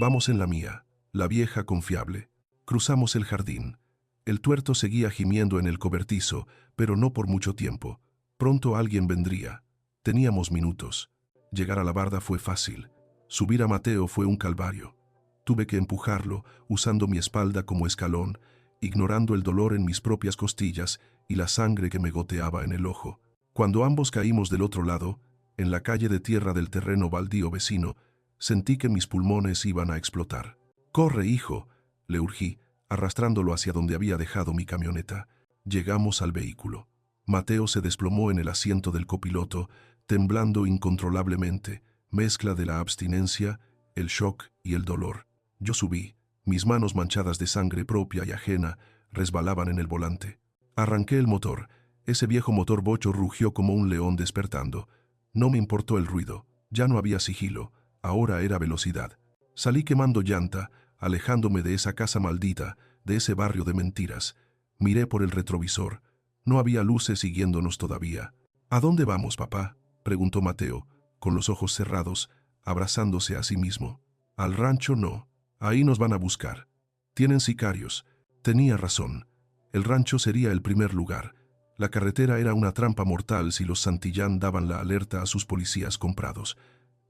Vamos en la mía, la vieja confiable. Cruzamos el jardín. El tuerto seguía gimiendo en el cobertizo, pero no por mucho tiempo. Pronto alguien vendría. Teníamos minutos. Llegar a la barda fue fácil. Subir a Mateo fue un calvario. Tuve que empujarlo, usando mi espalda como escalón, ignorando el dolor en mis propias costillas y la sangre que me goteaba en el ojo. Cuando ambos caímos del otro lado, en la calle de tierra del terreno baldío vecino, sentí que mis pulmones iban a explotar. «Corre, hijo», le urgí, arrastrándolo hacia donde había dejado mi camioneta. Llegamos al vehículo. Mateo se desplomó en el asiento del copiloto, temblando incontrolablemente, mezcla de la abstinencia, el shock y el dolor. Yo subí. Mis manos manchadas de sangre propia y ajena resbalaban en el volante. Arranqué el motor. Ese viejo motor bocho rugió como un león despertando. No me importó el ruido. Ya no había sigilo. Ahora era velocidad. Salí quemando llanta, alejándome de esa casa maldita, de ese barrio de mentiras. Miré por el retrovisor. No había luces siguiéndonos todavía. ¿A dónde vamos, papá?, preguntó Mateo, con los ojos cerrados, abrazándose a sí mismo. Al rancho no. Ahí nos van a buscar. Tienen sicarios. Tenía razón. El rancho sería el primer lugar. La carretera era una trampa mortal si los Santillán daban la alerta a sus policías comprados.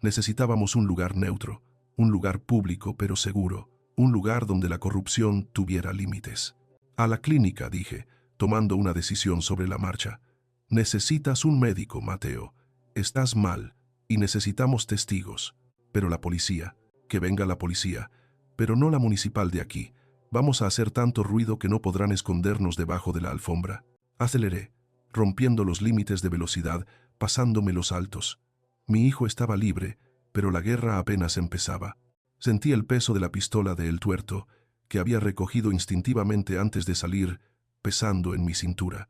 Necesitábamos un lugar neutro, un lugar público pero seguro, un lugar donde la corrupción tuviera límites. A la clínica, dije, tomando una decisión sobre la marcha. Necesitas un médico, Mateo. Estás mal y necesitamos testigos. Pero la policía, que venga la policía, pero no la municipal de aquí. Vamos a hacer tanto ruido que no podrán escondernos debajo de la alfombra. Aceleré, rompiendo los límites de velocidad, pasándome los altos. Mi hijo estaba libre, pero la guerra apenas empezaba. Sentí el peso de la pistola de El Tuerto, que había recogido instintivamente antes de salir, pesando en mi cintura.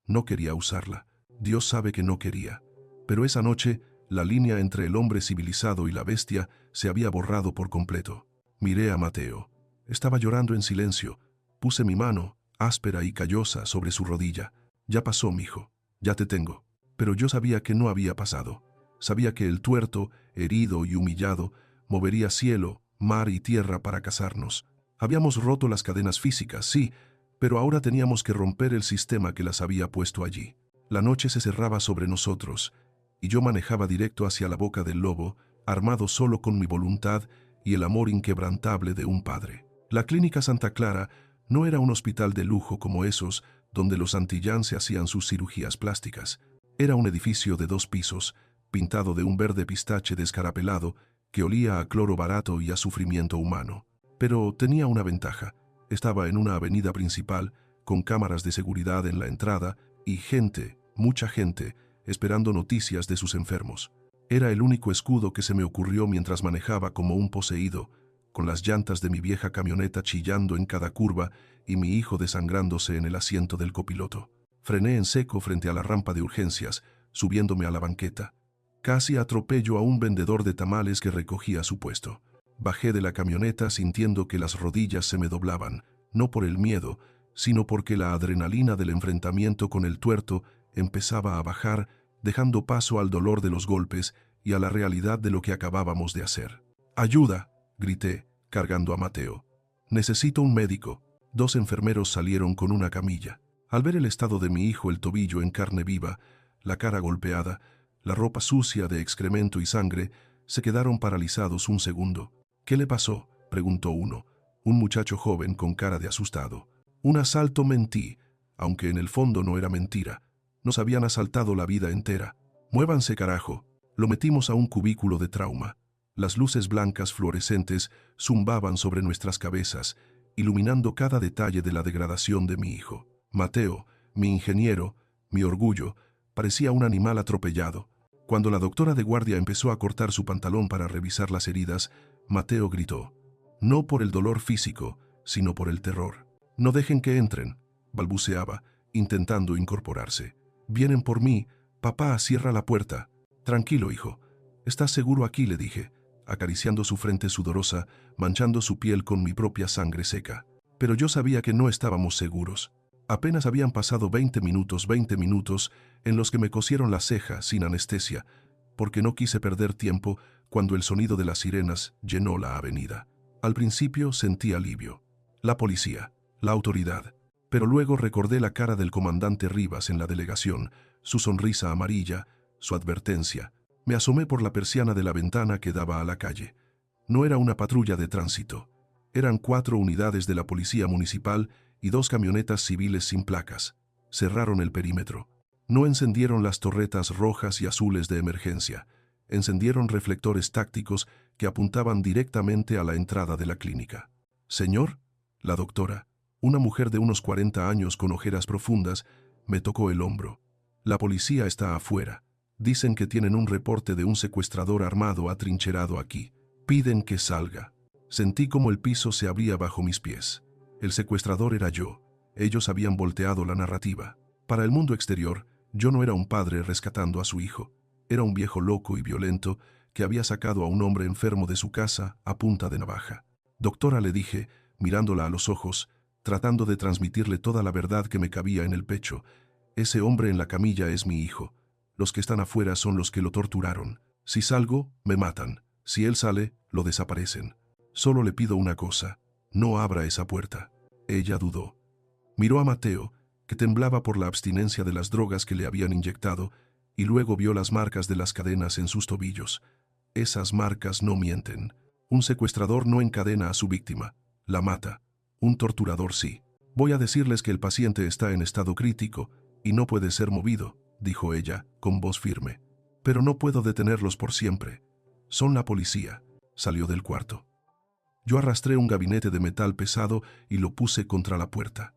No quería usarla. Dios sabe que no quería. Pero esa noche, la línea entre el hombre civilizado y la bestia se había borrado por completo. Miré a Mateo. Estaba llorando en silencio. Puse mi mano, áspera y callosa, sobre su rodilla. Ya pasó, mijo. Ya te tengo. Pero yo sabía que no había pasado. Sabía que El Tuerto, herido y humillado, movería cielo, mar y tierra para casarnos. Habíamos roto las cadenas físicas, sí, pero ahora teníamos que romper el sistema que las había puesto allí. La noche se cerraba sobre nosotros, y yo manejaba directo hacia la boca del lobo, armado solo con mi voluntad y el amor inquebrantable de un padre. La Clínica Santa Clara no era un hospital de lujo como esos donde los Santillán se hacían sus cirugías plásticas. Era un edificio de 2 pisos, pintado de un verde pistache descarapelado que olía a cloro barato y a sufrimiento humano. Pero tenía una ventaja. Estaba en una avenida principal, con cámaras de seguridad en la entrada y gente, mucha gente, esperando noticias de sus enfermos. Era el único escudo que se me ocurrió mientras manejaba como un poseído, con las llantas de mi vieja camioneta chillando en cada curva y mi hijo desangrándose en el asiento del copiloto. Frené en seco frente a la rampa de urgencias, subiéndome a la banqueta. Casi atropello a un vendedor de tamales que recogía su puesto. Bajé de la camioneta sintiendo que las rodillas se me doblaban, no por el miedo, sino porque la adrenalina del enfrentamiento con El Tuerto empezaba a bajar, dejando paso al dolor de los golpes y a la realidad de lo que acabábamos de hacer. «¡Ayuda!», grité, cargando a Mateo. «Necesito un médico». 2 enfermeros salieron con una camilla. Al ver el estado de mi hijo, el tobillo en carne viva, la cara golpeada, la ropa sucia de excremento y sangre, se quedaron paralizados un segundo. «¿Qué le pasó?», preguntó uno, un muchacho joven con cara de asustado. «Un asalto», mentí, aunque en el fondo no era mentira. Nos habían asaltado la vida entera. «Muévanse, carajo». Lo metimos a un cubículo de trauma. Las luces blancas fluorescentes zumbaban sobre nuestras cabezas, iluminando cada detalle de la degradación de mi hijo. Mateo, mi ingeniero, mi orgullo, parecía un animal atropellado. Cuando la doctora de guardia empezó a cortar su pantalón para revisar las heridas, Mateo gritó. No por el dolor físico, sino por el terror. «No dejen que entren», balbuceaba, intentando incorporarse. «Vienen por mí. Papá, cierra la puerta». «Tranquilo, hijo. ¿Estás seguro aquí?», le dije, acariciando su frente sudorosa, manchando su piel con mi propia sangre seca. Pero yo sabía que no estábamos seguros. Apenas habían pasado 20 minutos en los que me cosieron la ceja sin anestesia, porque no quise perder tiempo cuando el sonido de las sirenas llenó la avenida. Al principio sentí alivio. La policía, la autoridad. Pero luego recordé la cara del comandante Rivas en la delegación, su sonrisa amarilla, su advertencia. Me asomé por la persiana de la ventana que daba a la calle. No era una patrulla de tránsito. Eran 4 unidades de la policía municipal y 2 camionetas civiles sin placas. Cerraron el perímetro. No encendieron las torretas rojas y azules de emergencia. Encendieron reflectores tácticos que apuntaban directamente a la entrada de la clínica. «Señor», la doctora, una mujer de unos 40 años con ojeras profundas, me tocó el hombro. «La policía está afuera. Dicen que tienen un reporte de un secuestrador armado atrincherado aquí. Piden que salga». Sentí como el piso se abría bajo mis pies. El secuestrador era yo. Ellos habían volteado la narrativa. Para el mundo exterior, yo no era un padre rescatando a su hijo. Era un viejo loco y violento que había sacado a un hombre enfermo de su casa a punta de navaja. «Doctora», le dije, mirándola a los ojos, tratando de transmitirle toda la verdad que me cabía en el pecho. «Ese hombre en la camilla es mi hijo. Los que están afuera son los que lo torturaron. Si salgo, me matan. Si él sale, lo desaparecen. Solo le pido una cosa. No abra esa puerta». Ella dudó. Miró a Mateo, que temblaba por la abstinencia de las drogas que le habían inyectado, y luego vio las marcas de las cadenas en sus tobillos. Esas marcas no mienten. Un secuestrador no encadena a su víctima. La mata. Un torturador sí. «Voy a decirles que el paciente está en estado crítico y no puede ser movido», dijo ella, con voz firme. «Pero no puedo detenerlos por siempre. Son la policía». Salió del cuarto. Yo arrastré un gabinete de metal pesado y lo puse contra la puerta.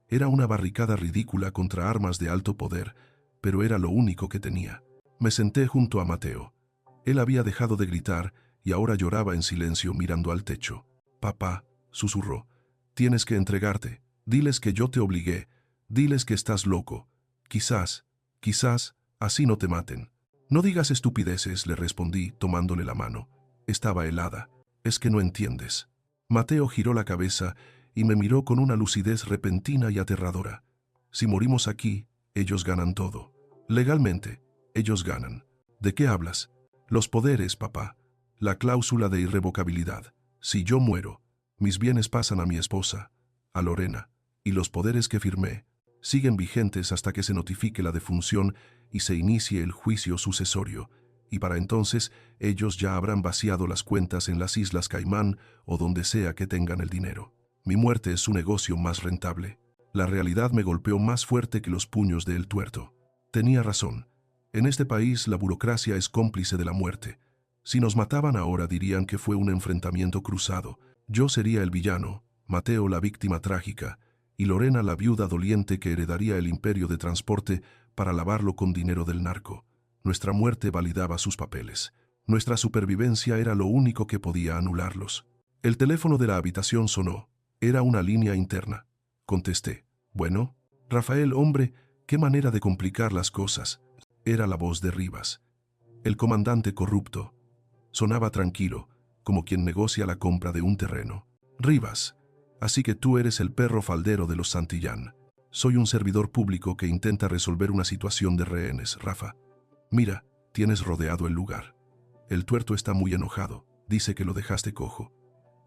Era una barricada ridícula contra armas de alto poder, pero era lo único que tenía. Me senté junto a Mateo. Él había dejado de gritar y ahora lloraba en silencio mirando al techo. «Papá», susurró, «tienes que entregarte. Diles que yo te obligué. Diles que estás loco. Quizás, así no te maten». «No digas estupideces», le respondí, tomándole la mano. Estaba helada. «Es que no entiendes». Mateo giró la cabeza y me miró con una lucidez repentina y aterradora. «Si morimos aquí, ellos ganan todo. Legalmente, ellos ganan». «¿De qué hablas?» «Los poderes, papá. La cláusula de irrevocabilidad. Si yo muero, mis bienes pasan a mi esposa, a Lorena, y los poderes que firmé siguen vigentes hasta que se notifique la defunción y se inicie el juicio sucesorio, y para entonces ellos ya habrán vaciado las cuentas en las Islas Caimán o donde sea que tengan el dinero. Mi muerte es su negocio más rentable». La realidad me golpeó más fuerte que los puños de El Tuerto. Tenía razón. En este país la burocracia es cómplice de la muerte. Si nos mataban ahora dirían que fue un enfrentamiento cruzado. Yo sería el villano, Mateo la víctima trágica, y Lorena la viuda doliente que heredaría el imperio de transporte para lavarlo con dinero del narco. Nuestra muerte validaba sus papeles. Nuestra supervivencia era lo único que podía anularlos. El teléfono de la habitación sonó. Era una línea interna. Contesté. «Bueno». «Rafael, hombre, qué manera de complicar las cosas». Era la voz de Rivas. El comandante corrupto. Sonaba tranquilo, como quien negocia la compra de un terreno. «Rivas, así que tú eres el perro faldero de los Santillán. Soy un servidor público que intenta resolver una situación de rehenes, Rafa. Mira, tienes rodeado el lugar. El Tuerto está muy enojado, dice que lo dejaste cojo.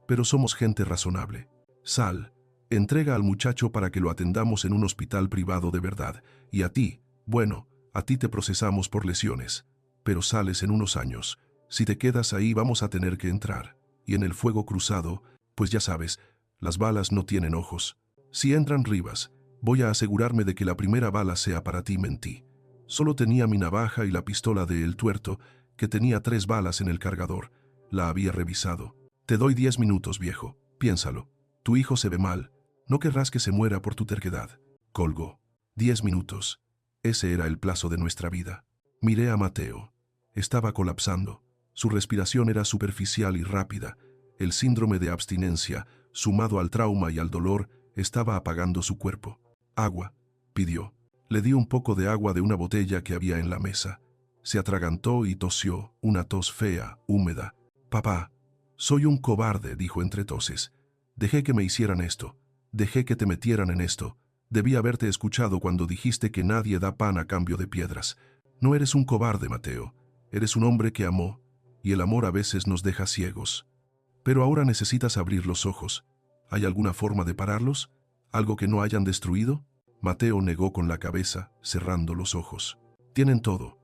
Pero somos gente razonable. Sal, Entrega al muchacho para que lo atendamos en un hospital privado de verdad. Y a ti, bueno, a ti te procesamos por lesiones. Pero sales en unos años. Si te quedas ahí vamos a tener que entrar. Y en el fuego cruzado, pues ya sabes, las balas no tienen ojos. Si entran Rivas, voy a asegurarme de que la primera bala sea para ti, mentí. Solo tenía mi navaja y la pistola de El Tuerto, que tenía 3 balas en el cargador. La había revisado. Te doy 10 minutos, viejo. Piénsalo. Tu hijo se ve mal. No querrás que se muera por tu terquedad. Colgó. 10 minutos. Ese era el plazo de nuestra vida. Miré a Mateo. Estaba colapsando. Su respiración era superficial y rápida. El síndrome de abstinencia, sumado al trauma y al dolor, estaba apagando su cuerpo. Agua, pidió. Le di un poco de agua de una botella que había en la mesa. Se atragantó y tosió, una tos fea, húmeda. Papá, soy un cobarde, dijo entre toses. Dejé que me hicieran esto. Dejé que te metieran en esto. Debí haberte escuchado cuando dijiste que nadie da pan a cambio de piedras. No eres un cobarde, Mateo. Eres un hombre que amó, y el amor a veces nos deja ciegos. Pero ahora necesitas abrir los ojos. ¿Hay alguna forma de pararlos? ¿Algo que no hayan destruido? Mateo negó con la cabeza, cerrando los ojos. Tienen todo.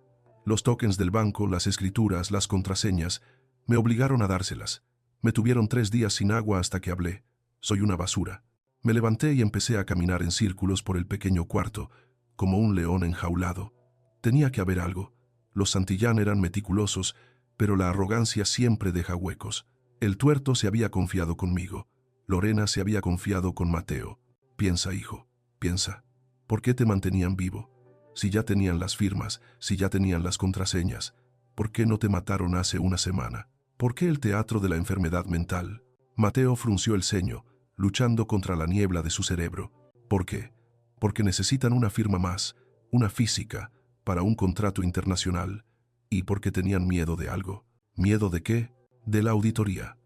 Los tokens del banco, las escrituras, las contraseñas. Me obligaron a dárselas. Me tuvieron 3 días sin agua hasta que hablé. Soy una basura. Me levanté y empecé a caminar en círculos por el pequeño cuarto, como un león enjaulado. Tenía que haber algo. Los Santillán eran meticulosos, pero la arrogancia siempre deja huecos. El Tuerto se había confiado conmigo. Lorena se había confiado con Mateo. Piensa, hijo, piensa. ¿Por qué te mantenían vivo? Si ya tenían las firmas, si ya tenían las contraseñas, ¿por qué no te mataron hace una semana? ¿Por qué el teatro de la enfermedad mental? Mateo frunció el ceño, luchando contra la niebla de su cerebro. ¿Por qué? Porque necesitan una firma más, una física, para un contrato internacional, y porque tenían miedo de algo. ¿Miedo de qué? De la auditoría.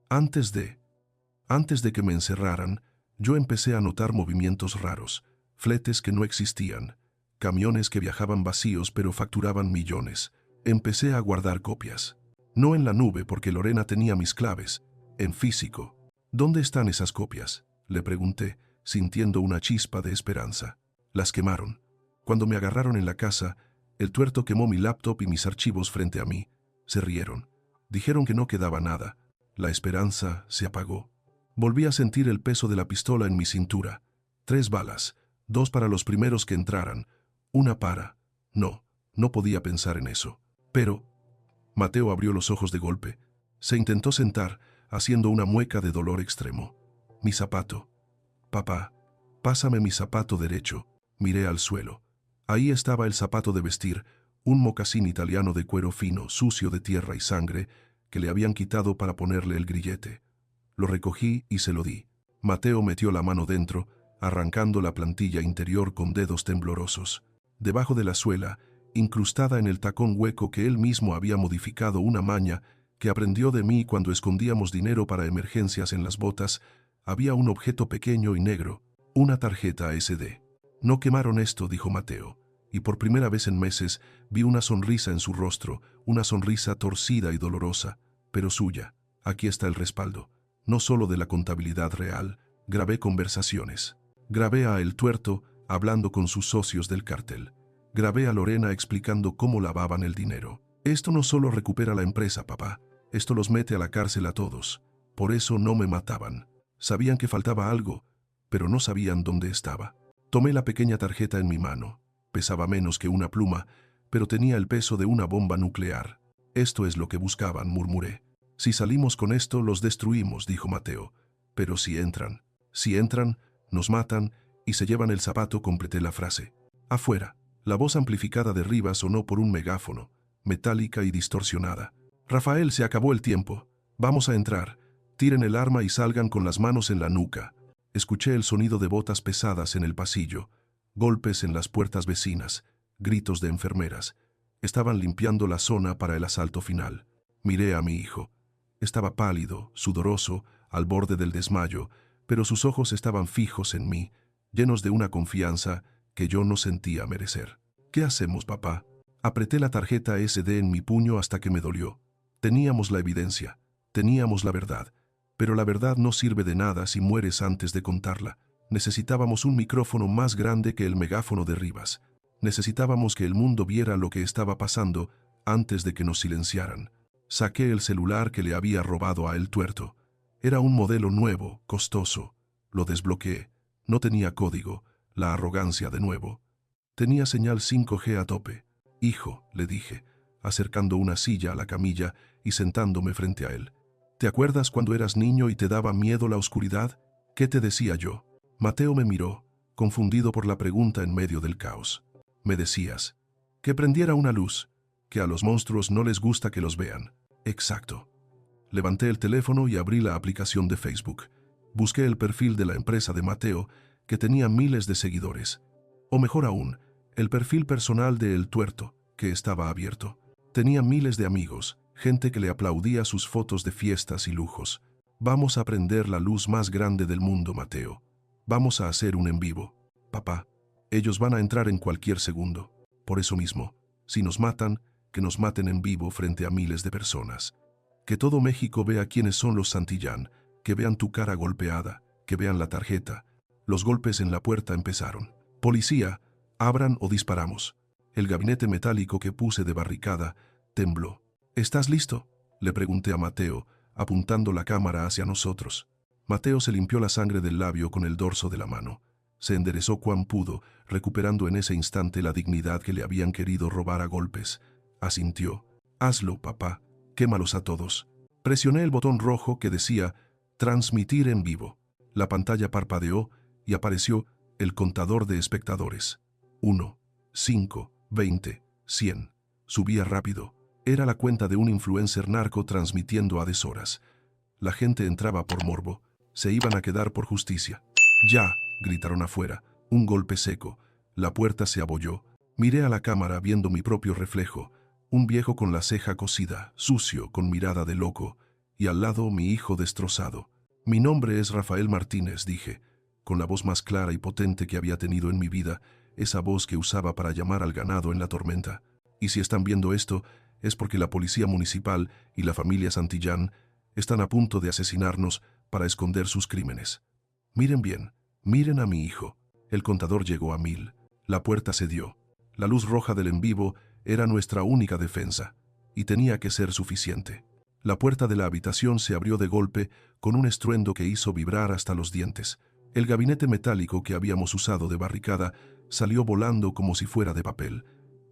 Antes de que me encerraran, yo empecé a notar movimientos raros, fletes que no existían, camiones que viajaban vacíos pero facturaban millones. Empecé a guardar copias. No en la nube porque Lorena tenía mis claves, en físico. ¿Dónde están esas copias?, le pregunté, sintiendo una chispa de esperanza. Las quemaron. Cuando me agarraron en la casa, el Tuerto quemó mi laptop y mis archivos frente a mí. Se rieron. Dijeron que no quedaba nada. La esperanza se apagó. Volví a sentir el peso de la pistola en mi cintura. 3 balas, 2 para los primeros que entraran, 1 para... No podía pensar en eso. Pero... Mateo abrió los ojos de golpe. Se intentó sentar, haciendo una mueca de dolor extremo. Mi zapato. Papá, pásame mi zapato derecho. Miré al suelo. Ahí estaba el zapato de vestir, un mocasín italiano de cuero fino, sucio de tierra y sangre, que le habían quitado para ponerle el grillete. Lo recogí y se lo di. Mateo metió la mano dentro, arrancando la plantilla interior con dedos temblorosos. Debajo de la suela, incrustada en el tacón hueco que él mismo había modificado, una maña que aprendió de mí cuando escondíamos dinero para emergencias en las botas, había un objeto pequeño y negro, una tarjeta SD. No quemaron esto, dijo Mateo, y por primera vez en meses vi una sonrisa en su rostro, una sonrisa torcida y dolorosa, pero suya. Aquí está el respaldo. No solo de la contabilidad real, grabé conversaciones. Grabé a El Tuerto hablando con sus socios del cártel. Grabé a Lorena explicando cómo lavaban el dinero. Esto no solo recupera la empresa, papá. Esto los mete a la cárcel a todos. Por eso no me mataban. Sabían que faltaba algo, pero no sabían dónde estaba. Tomé la pequeña tarjeta en mi mano. Pesaba menos que una pluma, pero tenía el peso de una bomba nuclear. Esto es lo que buscaban, murmuré. Si salimos con esto, los destruimos, dijo Mateo. Pero si entran, nos matan y se llevan el zapato, completé la frase. Afuera, la voz amplificada de Rivas sonó por un megáfono, metálica y distorsionada. Rafael, se acabó el tiempo. Vamos a entrar. Tiren el arma y salgan con las manos en la nuca. Escuché el sonido de botas pesadas en el pasillo, golpes en las puertas vecinas, gritos de enfermeras. Estaban limpiando la zona para el asalto final. Miré a mi hijo. Estaba pálido, sudoroso, al borde del desmayo, pero sus ojos estaban fijos en mí, llenos de una confianza que yo no sentía merecer. ¿Qué hacemos, papá? Apreté la tarjeta SD en mi puño hasta que me dolió. Teníamos la evidencia, teníamos la verdad. Pero la verdad no sirve de nada si mueres antes de contarla. Necesitábamos un micrófono más grande que el megáfono de Rivas. Necesitábamos que el mundo viera lo que estaba pasando antes de que nos silenciaran. Saqué el celular que le había robado a El Tuerto. Era un modelo nuevo, costoso. Lo desbloqueé. No tenía código. La arrogancia de nuevo. Tenía señal 5G a tope. Hijo, le dije, acercando una silla a la camilla y sentándome frente a él. ¿Te acuerdas cuando eras niño y te daba miedo la oscuridad? ¿Qué te decía yo? Mateo me miró, confundido por la pregunta en medio del caos. Me decías, que prendiera una luz, que a los monstruos no les gusta que los vean. Exacto. Levanté el teléfono y abrí la aplicación de Facebook. Busqué el perfil de la empresa de Mateo, que tenía miles de seguidores. O mejor aún, el perfil personal de El Tuerto, que estaba abierto. Tenía miles de amigos, gente que le aplaudía sus fotos de fiestas y lujos. Vamos a prender la luz más grande del mundo, Mateo. Vamos a hacer un en vivo. Papá, ellos van a entrar en cualquier segundo. Por eso mismo, si nos matan, que nos maten en vivo frente a miles de personas. Que todo México vea quiénes son los Santillán, que vean tu cara golpeada, que vean la tarjeta. Los golpes en la puerta empezaron. Policía, abran o disparamos. El gabinete metálico que puse de barricada tembló. ¿Estás listo?, le pregunté a Mateo, apuntando la cámara hacia nosotros. Mateo se limpió la sangre del labio con el dorso de la mano. Se enderezó cuan pudo, recuperando en ese instante la dignidad que le habían querido robar a golpes. Asintió. Hazlo, papá. Quémalos a todos. Presioné el botón rojo que decía «Transmitir en vivo». La pantalla parpadeó y apareció el contador de espectadores. 1, 5, 20, 100. Subía rápido. Era la cuenta de un influencer narco transmitiendo a deshoras. La gente entraba por morbo. Se iban a quedar por justicia. «¡Ya!», gritaron afuera. Un golpe seco. La puerta se abolló. Miré a la cámara viendo mi propio reflejo. Un viejo con la ceja cosida, sucio, con mirada de loco. Y al lado mi hijo destrozado. «Mi nombre es Rafael Martínez», dije, con la voz más clara y potente que había tenido en mi vida, esa voz que usaba para llamar al ganado en la tormenta. Y si están viendo esto, es porque la policía municipal y la familia Santillán están a punto de asesinarnos para esconder sus crímenes. Miren bien, miren a mi hijo. El contador llegó a 1000. La puerta cedió. La luz roja del en vivo era nuestra única defensa, y tenía que ser suficiente. La puerta de la habitación se abrió de golpe con un estruendo que hizo vibrar hasta los dientes. El gabinete metálico que habíamos usado de barricada salió volando como si fuera de papel,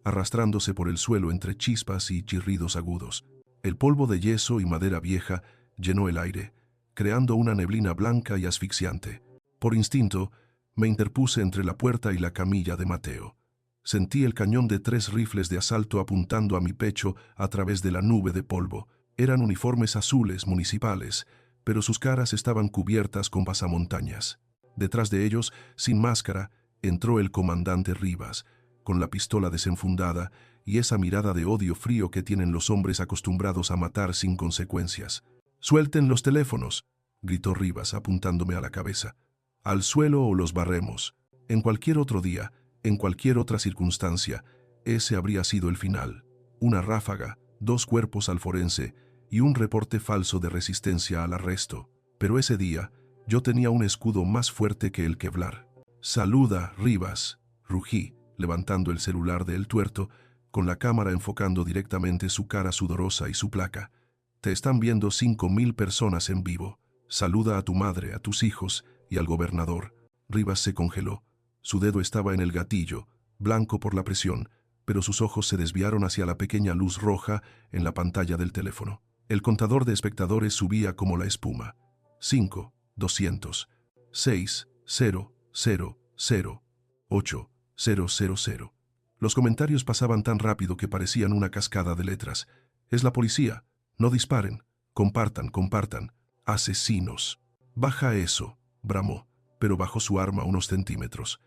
arrastrándose por el suelo entre chispas y chirridos agudos. El polvo de yeso y madera vieja llenó el aire, creando una neblina blanca y asfixiante. Por instinto, me interpuse entre la puerta y la camilla de Mateo. Sentí el cañón de 3 rifles de asalto apuntando a mi pecho a través de la nube de polvo. Eran uniformes azules municipales, pero sus caras estaban cubiertas con pasamontañas. Detrás de ellos, sin máscara, entró el comandante Rivas, con la pistola desenfundada y esa mirada de odio frío que tienen los hombres acostumbrados a matar sin consecuencias. «¡Suelten los teléfonos!», gritó Rivas apuntándome a la cabeza. «Al suelo o los barremos». En cualquier otro día, en cualquier otra circunstancia, ese habría sido el final. Una ráfaga, 2 cuerpos al forense y un reporte falso de resistencia al arresto. Pero ese día, yo tenía un escudo más fuerte que el Kevlar. «Saluda, Rivas», rugí, levantando el celular de El Tuerto, con la cámara enfocando directamente su cara sudorosa y su placa. «Te están viendo 5000 personas en vivo. Saluda a tu madre, a tus hijos y al gobernador». Rivas se congeló. Su dedo estaba en el gatillo, blanco por la presión, pero sus ojos se desviaron hacia la pequeña luz roja en la pantalla del teléfono. El contador de espectadores subía como la espuma. 5, 200, 6, 0, 0, 0, 8, 0, 0, 0. Los comentarios pasaban tan rápido que parecían una cascada de letras. «Es la policía. No disparen. Compartan, compartan. Asesinos». «Baja eso», bramó, pero bajó su arma unos centímetros.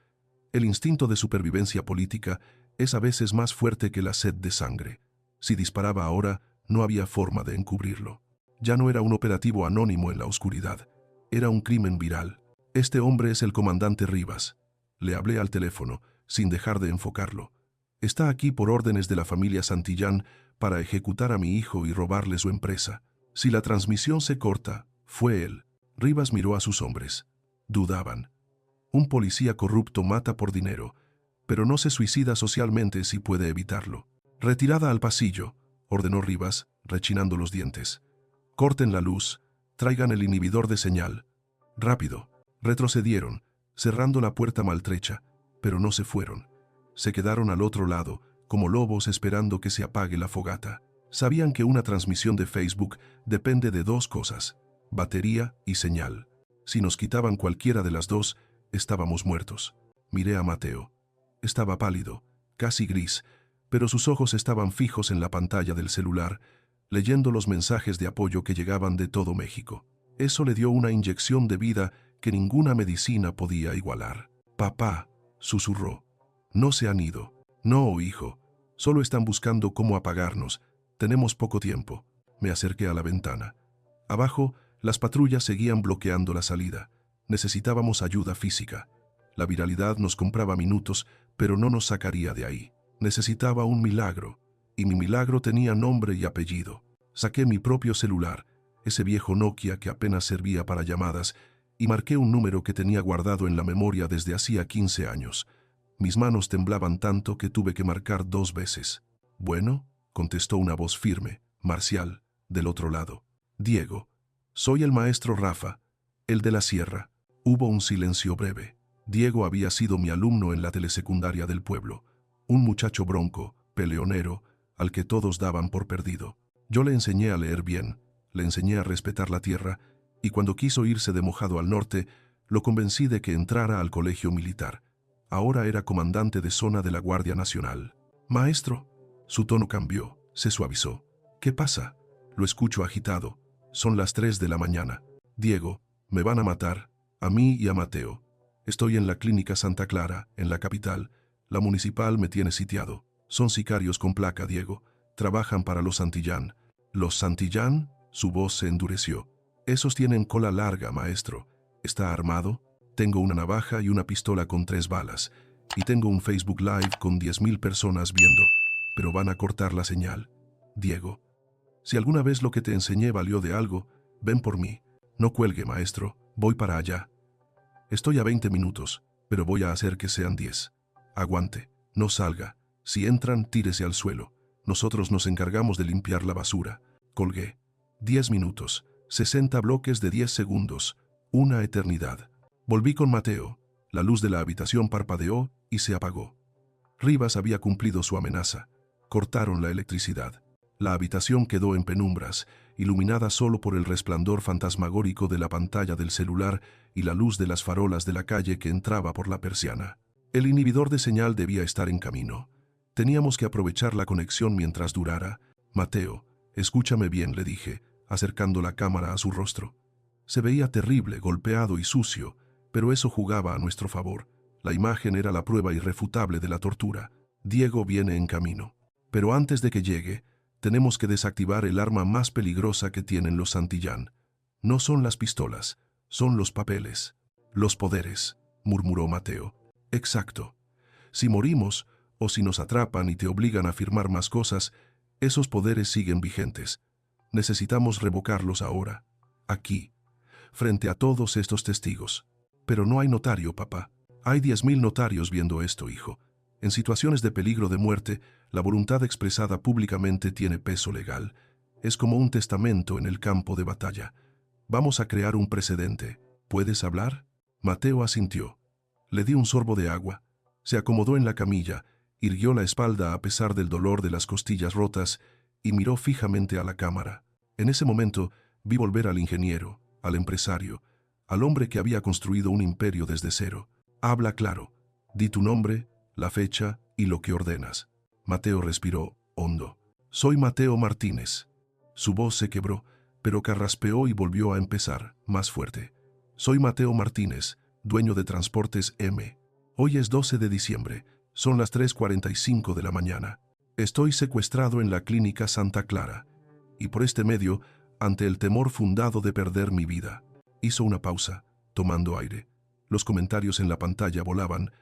El instinto de supervivencia política es a veces más fuerte que la sed de sangre. Si disparaba ahora, no había forma de encubrirlo. Ya no era un operativo anónimo en la oscuridad. Era un crimen viral. «Este hombre es el comandante Rivas». Le hablé al teléfono, sin dejar de enfocarlo. «Está aquí por órdenes de la familia Santillán para ejecutar a mi hijo y robarle su empresa. Si la transmisión se corta, Fue él. Rivas miró a sus hombres. Dudaban. Un policía corrupto mata por dinero, pero no se suicida socialmente si puede evitarlo. Retirada al pasillo, ordenó Rivas, rechinando los dientes. Corten la luz, traigan el inhibidor de señal. Rápido. Retrocedieron, cerrando la puerta maltrecha, pero no se fueron. Se quedaron al otro lado, como lobos esperando que se apague la fogata. Sabían que una transmisión de Facebook depende de dos cosas: batería y señal. Si nos quitaban cualquiera de las dos, estábamos muertos. Miré a Mateo. Estaba pálido, casi gris, pero sus ojos estaban fijos en la pantalla del celular, leyendo los mensajes de apoyo que llegaban de todo México. Eso le dio una inyección de vida que ninguna medicina podía igualar. «Papá», susurró, «no se han ido». «No, hijo, solo están buscando cómo apagarnos. Tenemos poco tiempo». Me acerqué a la ventana. Abajo, las patrullas seguían bloqueando la salida. Necesitábamos ayuda física. La viralidad nos compraba minutos, pero no nos sacaría de ahí. Necesitaba un milagro, y mi milagro tenía nombre y apellido. Saqué mi propio celular, ese viejo Nokia que apenas servía para llamadas, y marqué un número que tenía guardado en la memoria desde hacía 15 años. Mis manos temblaban tanto que tuve que marcar 2 veces. «Bueno», contestó una voz firme, marcial, del otro lado. «Diego, soy el maestro Rafa, el de la sierra». Hubo un silencio breve. Diego había sido mi alumno en la telesecundaria del pueblo. Un muchacho bronco, peleonero, al que todos daban por perdido. Yo le enseñé a leer bien, le enseñé a respetar la tierra, y cuando quiso irse de mojado al norte, lo convencí de que entrara al colegio militar. Ahora era comandante de zona de la Guardia Nacional. «Maestro». Su tono cambió, se suavizó. «¿Qué pasa?» Lo escucho agitado. Son las 3 de la mañana. «Diego, me van a matar, a mí y a Mateo. Estoy en la clínica Santa Clara, en la capital. La municipal me tiene sitiado. Son sicarios con placa, Diego. Trabajan para los Santillán». «¿Los Santillán?» Su voz se endureció. «Esos tienen cola larga, maestro. ¿Está armado?» «Tengo una navaja y una pistola con 3 balas. Y tengo un Facebook Live con 10.000 personas viendo. Pero van a cortar la señal. Diego, si alguna vez lo que te enseñé valió de algo, ven por mí. No cuelgue, maestro. Voy para allá. Estoy a 20 minutos, pero voy a hacer que sean 10. Aguante. No salga. Si entran, tírese al suelo. Nosotros nos encargamos de limpiar la basura». Colgué. 10 minutos. 60 bloques de 10 segundos. Una eternidad. Volví con Mateo. La luz de la habitación parpadeó y se apagó. Rivas había cumplido su amenaza. Cortaron la electricidad. La habitación quedó en penumbras, iluminada solo por el resplandor fantasmagórico de la pantalla del celular y la luz de las farolas de la calle que entraba por la persiana. El inhibidor de señal debía estar en camino. Teníamos que aprovechar la conexión mientras durara. «Mateo, escúchame bien», le dije, acercando la cámara a su rostro. Se veía terrible, golpeado y sucio, pero eso jugaba a nuestro favor. La imagen era la prueba irrefutable de la tortura. «Diego viene en camino. Pero antes de que llegue, tenemos que desactivar el arma más peligrosa que tienen los Santillán. No son las pistolas, son los papeles. Los poderes», murmuró Mateo. «Exacto. Si morimos, o si nos atrapan y te obligan a firmar más cosas, esos poderes siguen vigentes. Necesitamos revocarlos ahora, aquí, frente a todos estos testigos. Pero no hay notario, papá. Hay 10.000 notarios viendo esto, hijo. En situaciones de peligro de muerte, la voluntad expresada públicamente tiene peso legal. Es como un testamento en el campo de batalla. Vamos a crear un precedente. ¿Puedes hablar?» Mateo asintió. Le di un sorbo de agua. Se acomodó en la camilla, irguió la espalda a pesar del dolor de las costillas rotas y miró fijamente a la cámara. En ese momento vi volver al ingeniero, al empresario, al hombre que había construido un imperio desde cero. «Habla claro. Di tu nombre, la fecha y lo que ordenas». Mateo respiró hondo. «Soy Mateo Martínez». Su voz se quebró, pero carraspeó y volvió a empezar, más fuerte. «Soy Mateo Martínez, dueño de Transportes M. Hoy es 12 de diciembre. Son las 3:45 de la mañana. Estoy secuestrado en la clínica Santa Clara. Y por este medio, ante el temor fundado de perder mi vida». Hizo una pausa, tomando aire. Los comentarios en la pantalla volaban.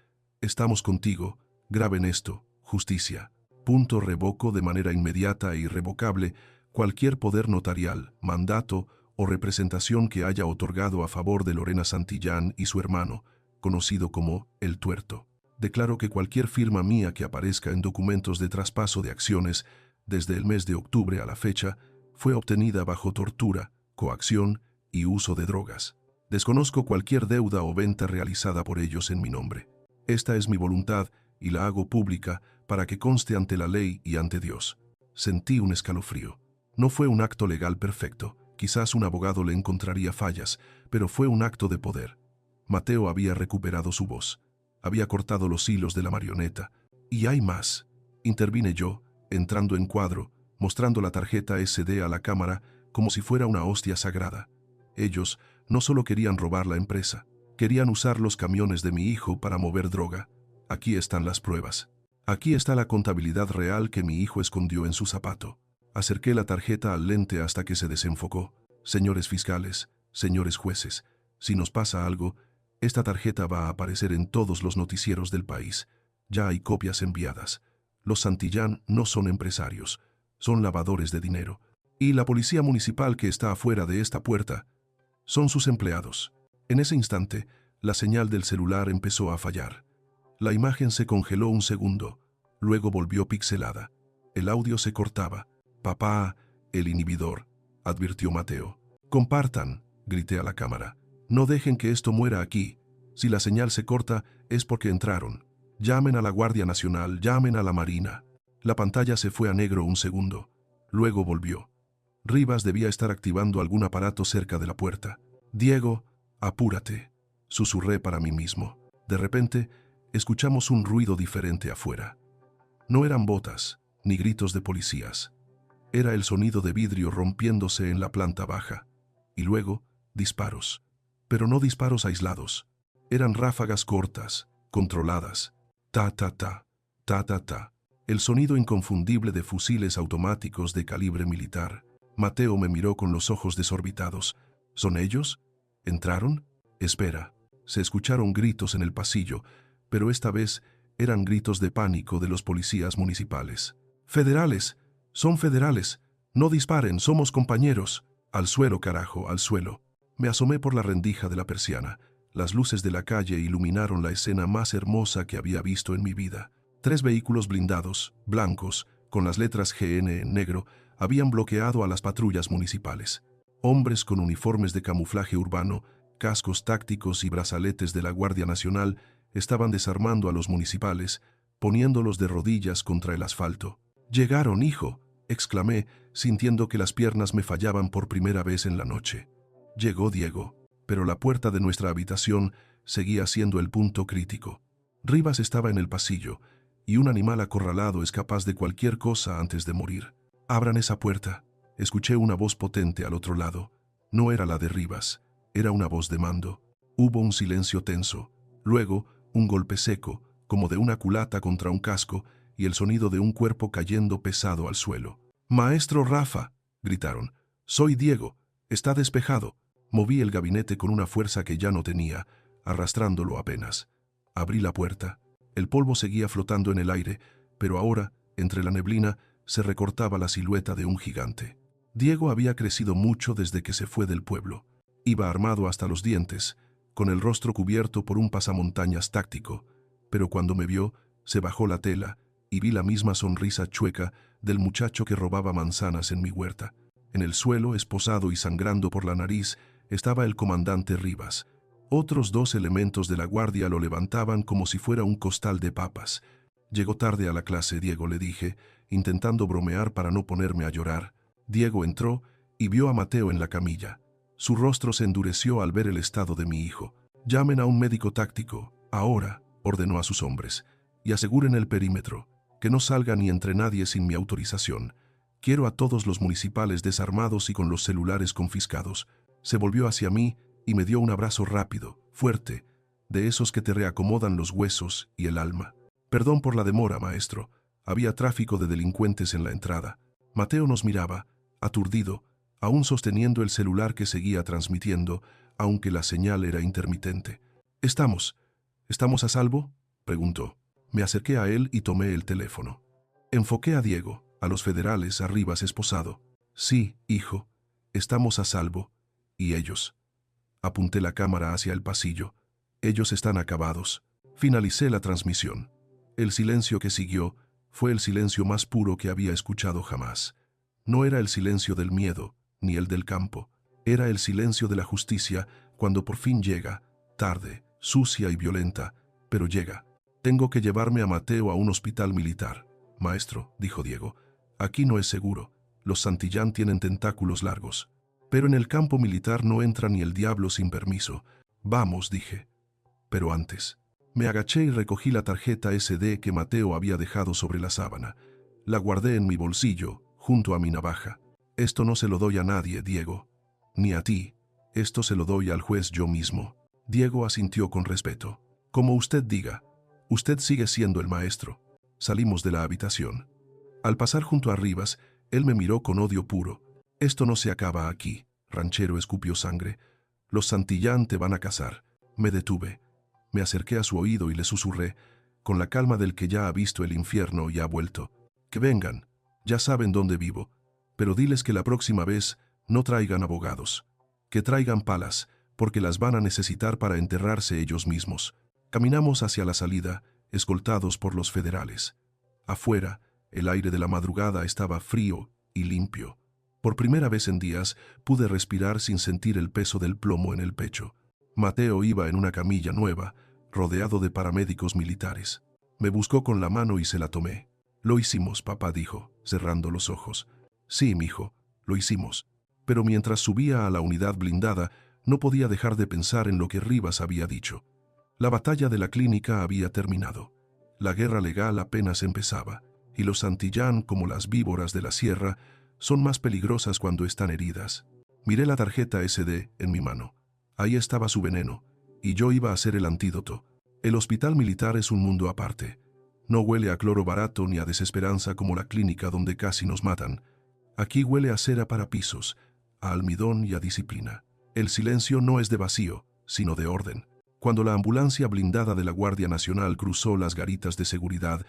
«Estamos contigo. Graben esto. Justicia. Revoco de manera inmediata e irrevocable cualquier poder notarial, mandato o representación que haya otorgado a favor de Lorena Santillán y su hermano, conocido como El Tuerto. Declaro que cualquier firma mía que aparezca en documentos de traspaso de acciones desde el mes de octubre a la fecha fue obtenida bajo tortura, coacción y uso de drogas. Desconozco cualquier deuda o venta realizada por ellos en mi nombre. Esta es mi voluntad y la hago pública para que conste ante la ley y ante Dios. Sentí un escalofrío. No fue un acto legal perfecto. Quizás un abogado le encontraría fallas, pero fue un acto de poder. Mateo había recuperado su voz. Había cortado los hilos de la marioneta. Y hay más. Intervine yo, entrando en cuadro, mostrando la tarjeta SD a la cámara como si fuera una hostia sagrada. Ellos no solo querían robar la empresa, querían usar los camiones de mi hijo para mover droga. Aquí están las pruebas. Aquí está la contabilidad real que mi hijo escondió en su zapato. Acerqué la tarjeta al lente hasta que se desenfocó. Señores fiscales, señores jueces, si nos pasa algo, esta tarjeta va a aparecer en todos los noticieros del país. Ya hay copias enviadas. Los Santillán no son empresarios, son lavadores de dinero. Y la policía municipal que está afuera de esta puerta son sus empleados. En ese instante, la señal del celular empezó a fallar. La imagen se congeló un segundo, luego volvió pixelada. El audio se cortaba. «Papá, el inhibidor», advirtió Mateo. «Compartan», grité a la cámara. «No dejen que esto muera aquí. Si la señal se corta, es porque entraron. Llamen a la Guardia Nacional, llamen a la Marina». La pantalla se fue a negro un segundo. Luego volvió. Rivas debía estar activando algún aparato cerca de la puerta. «Diego, apúrate», susurré para mí mismo. De repente, escuchamos un ruido diferente afuera. No eran botas, ni gritos de policías. Era el sonido de vidrio rompiéndose en la planta baja. Y luego, disparos. Pero no disparos aislados. Eran ráfagas cortas, controladas. Ta, ta, ta, ta, ta, ta. El sonido inconfundible de fusiles automáticos de calibre militar. Mateo me miró con los ojos desorbitados. ¿Son ellos? ¿Entraron? Espera. Se escucharon gritos en el pasillo, pero esta vez eran gritos de pánico de los policías municipales. «Federales, son federales. No disparen, somos compañeros. Al suelo, carajo, al suelo». Me asomé por la rendija de la persiana. Las luces de la calle iluminaron la escena más hermosa que había visto en mi vida. 3 vehículos blindados, blancos, con las letras GN en negro, habían bloqueado a las patrullas municipales. Hombres con uniformes de camuflaje urbano, cascos tácticos y brazaletes de la Guardia Nacional estaban desarmando a los municipales, poniéndolos de rodillas contra el asfalto. «Llegaron, hijo», exclamé, sintiendo que las piernas me fallaban por primera vez en la noche. Llegó Diego, pero la puerta de nuestra habitación seguía siendo el punto crítico. Rivas estaba en el pasillo, y un animal acorralado es capaz de cualquier cosa antes de morir. «Abran esa puerta», escuché una voz potente al otro lado. No era la de Rivas, era una voz de mando. Hubo un silencio tenso, luego un golpe seco, como de una culata contra un casco, y el sonido de un cuerpo cayendo pesado al suelo. «Maestro Rafa», gritaron. «Soy Diego. Está despejado». Moví el gabinete con una fuerza que ya no tenía, arrastrándolo apenas. Abrí la puerta. El polvo seguía flotando en el aire, pero ahora, entre la neblina, se recortaba la silueta de un gigante. Diego había crecido mucho desde que se fue del pueblo. Iba armado hasta los dientes, con el rostro cubierto por un pasamontañas táctico, pero cuando me vio, se bajó la tela y vi la misma sonrisa chueca del muchacho que robaba manzanas en mi huerta. En el suelo, esposado y sangrando por la nariz, estaba el comandante Rivas. Otros 2 elementos de la guardia lo levantaban como si fuera un costal de papas. «Llegó tarde a la clase, Diego», le dije, intentando bromear para no ponerme a llorar. Diego entró y vio a Mateo en la camilla. Su rostro se endureció al ver el estado de mi hijo. «Llamen a un médico táctico, ahora», ordenó a sus hombres, «y aseguren el perímetro, que no salga ni entre nadie sin mi autorización. Quiero a todos los municipales desarmados y con los celulares confiscados». Se volvió hacia mí y me dio un abrazo rápido, fuerte, de esos que te reacomodan los huesos y el alma. «Perdón por la demora, maestro. Había tráfico de delincuentes en la entrada». Mateo nos miraba, aturdido, aún sosteniendo el celular que seguía transmitiendo, aunque la señal era intermitente. ¿Estamos a salvo?», preguntó. Me acerqué a él y tomé el teléfono. Enfoqué a Diego, a los federales, a Rivas esposado. «Sí, hijo, estamos a salvo. ¿Y ellos? Apunté la cámara hacia el pasillo. Ellos están acabados. Finalicé la transmisión. El silencio que siguió fue el silencio más puro que había escuchado jamás. No era el silencio del miedo, ni el del campo. Era el silencio de la justicia cuando por fin llega, tarde, sucia y violenta, pero llega. Tengo que llevarme a Mateo a un hospital militar. Maestro, dijo Diego, aquí no es seguro. Los Santillán tienen tentáculos largos. Pero en el campo militar no entra ni el diablo sin permiso. Vamos, dije. Pero antes, me agaché y recogí la tarjeta SD que Mateo había dejado sobre la sábana. La guardé en mi bolsillo, junto a mi navaja. Esto no se lo doy a nadie, Diego. Ni a ti. Esto se lo doy al juez yo mismo. Diego asintió con respeto. Como usted diga. Usted sigue siendo el maestro. Salimos de la habitación. Al pasar junto a Rivas, él me miró con odio puro. Esto no se acaba aquí. Ranchero escupió sangre. Los Santillán te van a cazar. Me detuve. Me acerqué a su oído y le susurré, con la calma del que ya ha visto el infierno y ha vuelto. Que vengan. Ya saben dónde vivo. Pero diles que la próxima vez no traigan abogados. Que traigan palas, porque las van a necesitar para enterrarse ellos mismos. Caminamos hacia la salida, escoltados por los federales. Afuera, el aire de la madrugada estaba frío y limpio. Por primera vez en días pude respirar sin sentir el peso del plomo en el pecho. Mateo iba en una camilla nueva, rodeado de paramédicos militares. Me buscó con la mano y se la tomé. Lo hicimos, papá dijo, cerrando los ojos. Sí, mijo, lo hicimos. Pero mientras subía a la unidad blindada, no podía dejar de pensar en lo que Rivas había dicho. La batalla de la clínica había terminado. La guerra legal apenas empezaba, y los Santillán, como las víboras de la sierra, son más peligrosas cuando están heridas. Miré la tarjeta SD en mi mano. Ahí estaba su veneno, y yo iba a ser el antídoto. El hospital militar es un mundo aparte. No huele a cloro barato ni a desesperanza como la clínica donde casi nos matan. Aquí huele a cera para pisos, a almidón y a disciplina. El silencio no es de vacío, sino de orden. Cuando la ambulancia blindada de la Guardia Nacional cruzó las garitas de seguridad,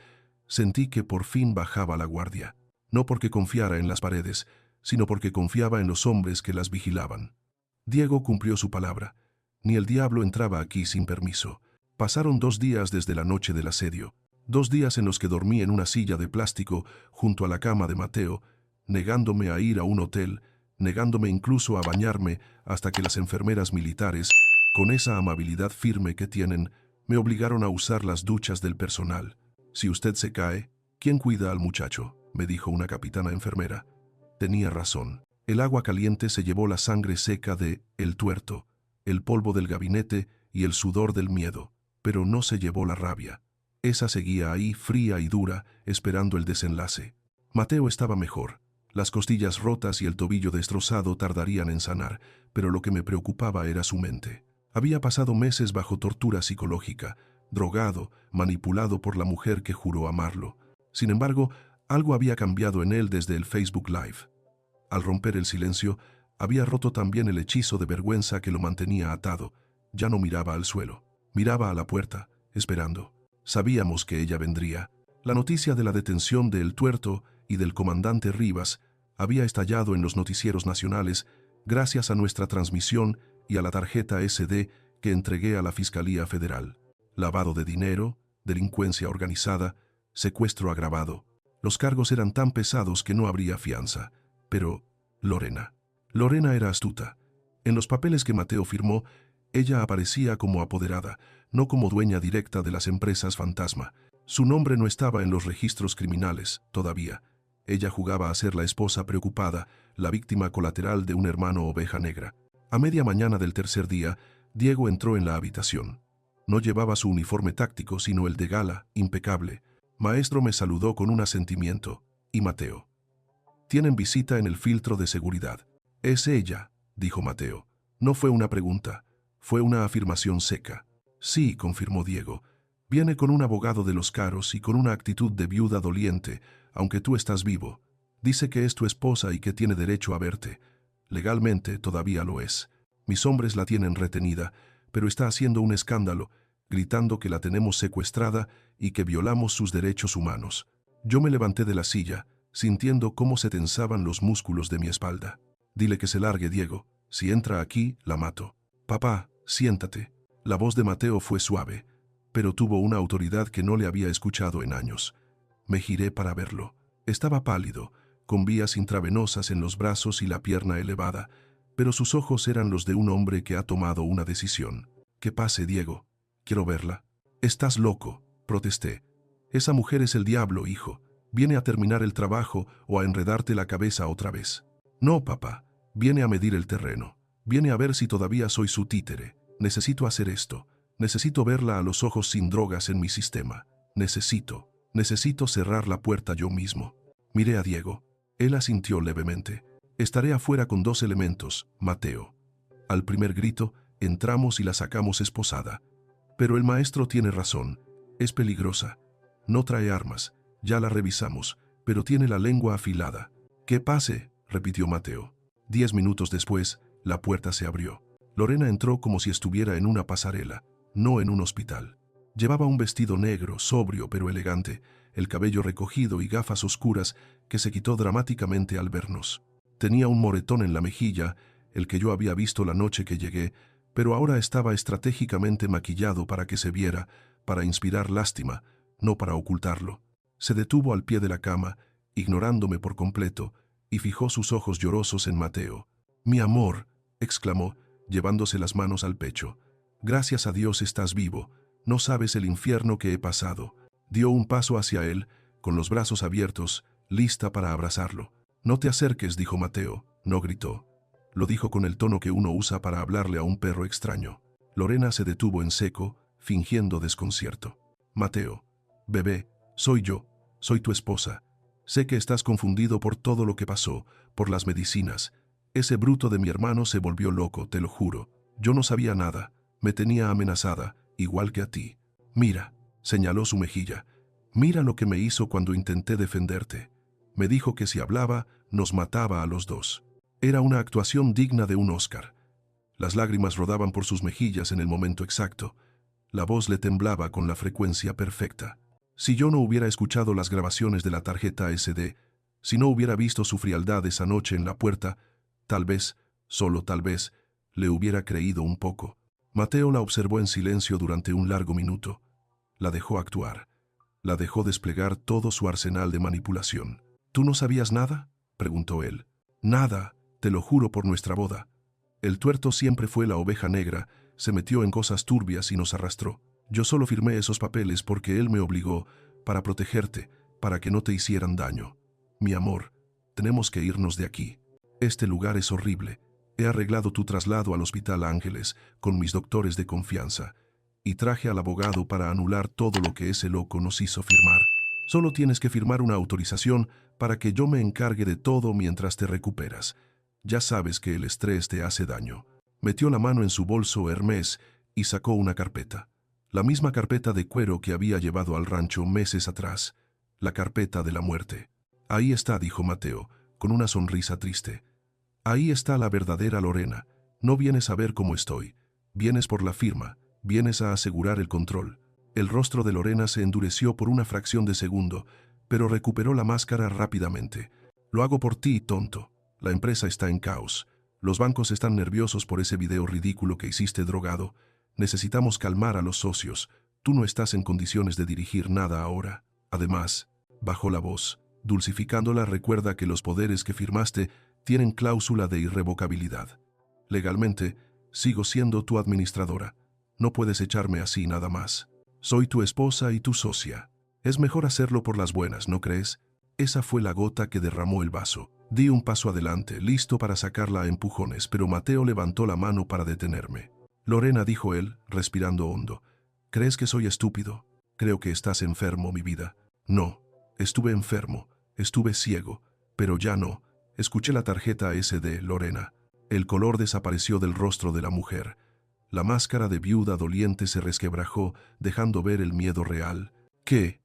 sentí que por fin bajaba la guardia. No porque confiara en las paredes, sino porque confiaba en los hombres que las vigilaban. Diego cumplió su palabra. Ni el diablo entraba aquí sin permiso. Pasaron 2 días desde la noche del asedio. 2 días en los que dormí en una silla de plástico junto a la cama de Mateo, negándome a ir a un hotel, negándome incluso a bañarme hasta que las enfermeras militares, con esa amabilidad firme que tienen, me obligaron a usar las duchas del personal. Si usted se cae, ¿quién cuida al muchacho?, me dijo una capitana enfermera. Tenía razón. El agua caliente se llevó la sangre seca de El Tuerto, el polvo del gabinete y el sudor del miedo, pero no se llevó la rabia. Esa seguía ahí, fría y dura, esperando el desenlace. Mateo estaba mejor. Las costillas rotas y el tobillo destrozado tardarían en sanar, pero lo que me preocupaba era su mente. Había pasado meses bajo tortura psicológica, drogado, manipulado por la mujer que juró amarlo. Sin embargo, algo había cambiado en él desde el Facebook Live. Al romper el silencio, había roto también el hechizo de vergüenza que lo mantenía atado. Ya no miraba al suelo, miraba a la puerta, esperando. Sabíamos que ella vendría. La noticia de la detención de El Tuerto y del comandante Rivas había estallado en los noticieros nacionales gracias a nuestra transmisión y a la tarjeta SD que entregué a la Fiscalía Federal. Lavado de dinero, delincuencia organizada, secuestro agravado. Los cargos eran tan pesados que no habría fianza. Pero Lorena era astuta. En los papeles que Mateo firmó, ella aparecía como apoderada, no como dueña directa de las empresas fantasma. Su nombre no estaba en los registros criminales, todavía. Ella jugaba a ser la esposa preocupada, la víctima colateral de un hermano oveja negra. A media mañana del tercer día, Diego entró en la habitación. No llevaba su uniforme táctico, sino el de gala, impecable. Maestro me saludó con un asentimiento. ¿Y Mateo? Tienen visita en el filtro de seguridad. Es ella, dijo Mateo. No fue una pregunta, fue una afirmación seca. Sí, confirmó Diego. Viene con un abogado de los caros y con una actitud de viuda doliente, aunque tú estás vivo. Dice que es tu esposa y que tiene derecho a verte. Legalmente todavía lo es. Mis hombres la tienen retenida, pero está haciendo un escándalo, gritando que la tenemos secuestrada y que violamos sus derechos humanos. Yo me levanté de la silla, sintiendo cómo se tensaban los músculos de mi espalda. Dile que se largue, Diego. Si entra aquí, la mato. Papá, siéntate. La voz de Mateo fue suave, pero tuvo una autoridad que no le había escuchado en años. Me giré para verlo. Estaba pálido, con vías intravenosas en los brazos y la pierna elevada, pero sus ojos eran los de un hombre que ha tomado una decisión. «¿Qué pase, Diego? Quiero verla». «Estás loco», protesté. «Esa mujer es el diablo, hijo. Viene a terminar el trabajo o a enredarte la cabeza otra vez». «No, papá. Viene a medir el terreno. Viene a ver si todavía soy su títere. Necesito hacer esto. Necesito verla a los ojos sin drogas en mi sistema. Necesito cerrar la puerta yo mismo». Miré a Diego. Él asintió levemente. «Estaré afuera con 2 elementos, Mateo». Al primer grito, entramos y la sacamos esposada. «Pero el maestro tiene razón. Es peligrosa. No trae armas. Ya la revisamos, pero tiene la lengua afilada». «¿Qué pase?», repitió Mateo. 10 minutos después, la puerta se abrió. Lorena entró como si estuviera en una pasarela, no en un hospital. Llevaba un vestido negro, sobrio pero elegante, el cabello recogido y gafas oscuras que se quitó dramáticamente al vernos. Tenía un moretón en la mejilla, el que yo había visto la noche que llegué, pero ahora estaba estratégicamente maquillado para que se viera, para inspirar lástima, no para ocultarlo. Se detuvo al pie de la cama, ignorándome por completo, y fijó sus ojos llorosos en Mateo. «Mi amor», exclamó, llevándose las manos al pecho. «Gracias a Dios estás vivo. No sabes el infierno que he pasado». Dio un paso hacia él, con los brazos abiertos, lista para abrazarlo. «No te acerques», dijo Mateo. No gritó. Lo dijo con el tono que uno usa para hablarle a un perro extraño. Lorena se detuvo en seco, fingiendo desconcierto. «Mateo, bebé, soy yo, soy tu esposa. Sé que estás confundido por todo lo que pasó, por las medicinas. Ese bruto de mi hermano se volvió loco, te lo juro. Yo no sabía nada, me tenía amenazada, igual que a ti. Mira», señaló su mejilla, «mira lo que me hizo cuando intenté defenderte. Me dijo que si hablaba, nos mataba a los dos». Era una actuación digna de un Oscar. Las lágrimas rodaban por sus mejillas en el momento exacto. La voz le temblaba con la frecuencia perfecta. Si yo no hubiera escuchado las grabaciones de la tarjeta SD, si no hubiera visto su frialdad esa noche en la puerta, tal vez, solo tal vez, le hubiera creído un poco. Mateo la observó en silencio durante un largo minuto. La dejó actuar. La dejó desplegar todo su arsenal de manipulación. «¿Tú no sabías nada?», preguntó él. «Nada, te lo juro por nuestra boda. El tuerto siempre fue la oveja negra, se metió en cosas turbias y nos arrastró. Yo solo firmé esos papeles porque él me obligó, para protegerte, para que no te hicieran daño. Mi amor, tenemos que irnos de aquí. Este lugar es horrible. He arreglado tu traslado al Hospital Ángeles con mis doctores de confianza y traje al abogado para anular todo lo que ese loco nos hizo firmar. Solo tienes que firmar una autorización para que yo me encargue de todo mientras te recuperas. Ya sabes que el estrés te hace daño». Metió la mano en su bolso Hermès y sacó una carpeta. La misma carpeta de cuero que había llevado al rancho meses atrás. La carpeta de la muerte. «Ahí está», dijo Mateo, con una sonrisa triste. «Ahí está la verdadera Lorena. No vienes a ver cómo estoy. Vienes por la firma. Vienes a asegurar el control». El rostro de Lorena se endureció por una fracción de segundo, pero recuperó la máscara rápidamente. «Lo hago por ti, tonto. La empresa está en caos. Los bancos están nerviosos por ese video ridículo que hiciste drogado. Necesitamos calmar a los socios. Tú no estás en condiciones de dirigir nada ahora. Además», bajó la voz, dulcificándola, «recuerda que los poderes que firmaste tienen cláusula de irrevocabilidad. Legalmente, sigo siendo tu administradora. No puedes echarme así nada más. Soy tu esposa y tu socia. Es mejor hacerlo por las buenas, ¿no crees?». Esa fue la gota que derramó el vaso. Di un paso adelante, listo para sacarla a empujones, pero Mateo levantó la mano para detenerme. «Lorena», dijo él, respirando hondo, «¿crees que soy estúpido? Creo que estás enfermo, mi vida». «No, estuve enfermo, estuve ciego, pero ya no». Escuché la tarjeta SD, Lorena. El color desapareció del rostro de la mujer. La máscara de viuda doliente se resquebrajó, dejando ver el miedo real. «¿Qué?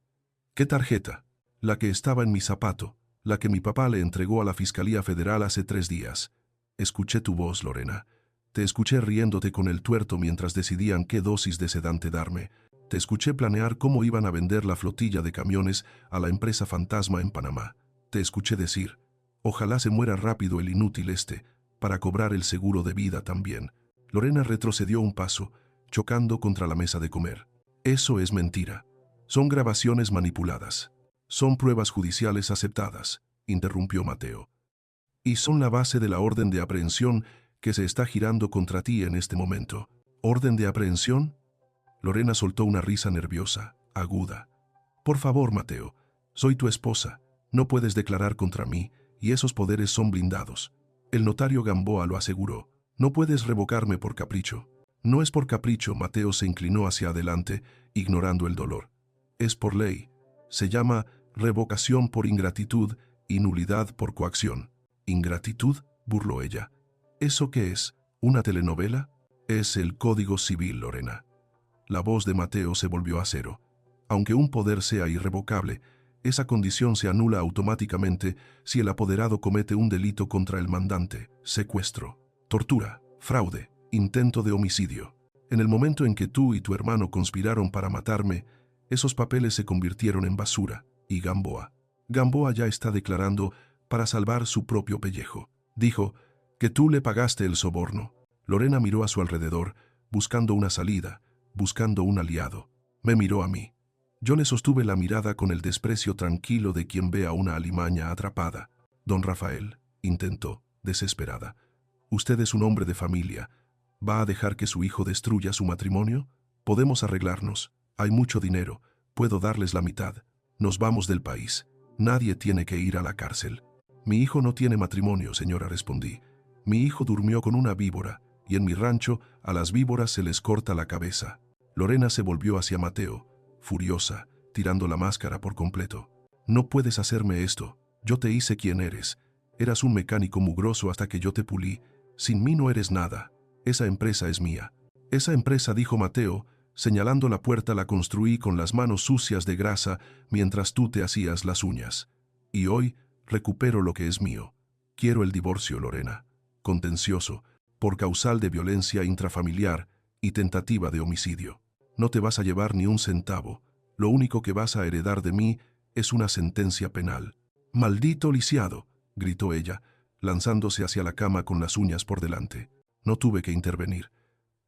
¿Qué tarjeta?». «La que estaba en mi zapato, la que mi papá le entregó a la Fiscalía Federal hace 3 días. Escuché tu voz, Lorena. Te escuché riéndote con el tuerto mientras decidían qué dosis de sedante darme. Te escuché planear cómo iban a vender la flotilla de camiones a la empresa fantasma en Panamá. Te escuché decir, ojalá se muera rápido el inútil este, para cobrar el seguro de vida también. Lorena retrocedió un paso, chocando contra la mesa de comer. Eso es mentira. Son grabaciones manipuladas. Son pruebas judiciales aceptadas, interrumpió Mateo. Y son la base de la orden de aprehensión que se está girando contra ti en este momento. ¿Orden de aprehensión? Lorena soltó una risa nerviosa, aguda. Por favor, Mateo, soy tu esposa. No puedes declarar contra mí, y esos poderes son blindados. El notario Gamboa lo aseguró. No puedes revocarme por capricho. No es por capricho, Mateo se inclinó hacia adelante, ignorando el dolor. Es por ley. Se llama revocación por ingratitud y nulidad por coacción. ¿Ingratitud?, burló ella. ¿Eso qué es? ¿Una telenovela? Es el Código Civil, Lorena. La voz de Mateo se volvió acero. Aunque un poder sea irrevocable, esa condición se anula automáticamente si el apoderado comete un delito contra el mandante, secuestro, tortura, fraude, intento de homicidio. En el momento en que tú y tu hermano conspiraron para matarme, esos papeles se convirtieron en basura, y Gamboa ya está declarando para salvar su propio pellejo. Dijo que tú le pagaste el soborno. Lorena miró a su alrededor, buscando una salida, buscando un aliado. Me miró a mí. Yo le sostuve la mirada con el desprecio tranquilo de quien ve a una alimaña atrapada. Don Rafael, intentó, desesperada. Usted es un hombre de familia. ¿Va a dejar que su hijo destruya su matrimonio? Podemos arreglarnos. Hay mucho dinero. Puedo darles la mitad. Nos vamos del país. Nadie tiene que ir a la cárcel. Mi hijo no tiene matrimonio, señora, respondí. Mi hijo durmió con una víbora, y en mi rancho a las víboras se les corta la cabeza. Lorena se volvió hacia Mateo, furiosa, tirando la máscara por completo. No puedes hacerme esto. Yo te hice quien eres. Eras un mecánico mugroso hasta que yo te pulí. Sin mí no eres nada. Esa empresa es mía. Esa empresa, dijo Mateo, señalando la puerta, la construí con las manos sucias de grasa mientras tú te hacías las uñas. Y hoy recupero lo que es mío. Quiero el divorcio, Lorena. Contencioso, por causal de violencia intrafamiliar y tentativa de homicidio. No te vas a llevar ni un centavo. Lo único que vas a heredar de mí es una sentencia penal. ¡Maldito lisiado!, gritó ella, lanzándose hacia la cama con las uñas por delante. No tuve que intervenir.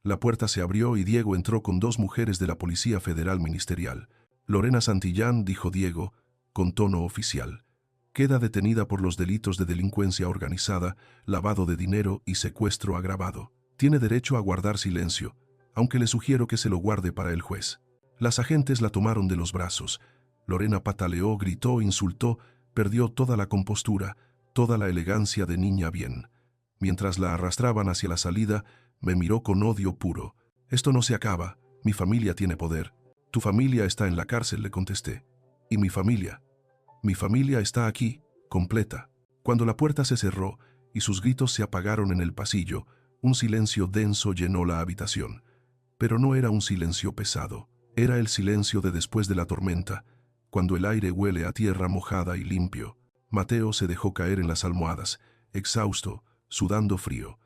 La puerta se abrió y Diego entró con dos mujeres de la Policía Federal Ministerial. Lorena Santillán, dijo Diego, con tono oficial, queda detenida por los delitos de delincuencia organizada, lavado de dinero y secuestro agravado. Tiene derecho a guardar silencio, aunque le sugiero que se lo guarde para el juez. Las agentes la tomaron de los brazos. Lorena pataleó, gritó, insultó, perdió toda la compostura, toda la elegancia de niña bien. Mientras la arrastraban hacia la salida, me miró con odio puro. Esto no se acaba. Mi familia tiene poder. Tu familia está en la cárcel, le contesté. ¿Y mi familia? Mi familia está aquí, completa. Cuando la puerta se cerró y sus gritos se apagaron en el pasillo, un silencio denso llenó la habitación. Pero no era un silencio pesado. Era el silencio de después de la tormenta, cuando el aire huele a tierra mojada y limpio. Mateo se dejó caer en las almohadas, exhausto, sudando frío.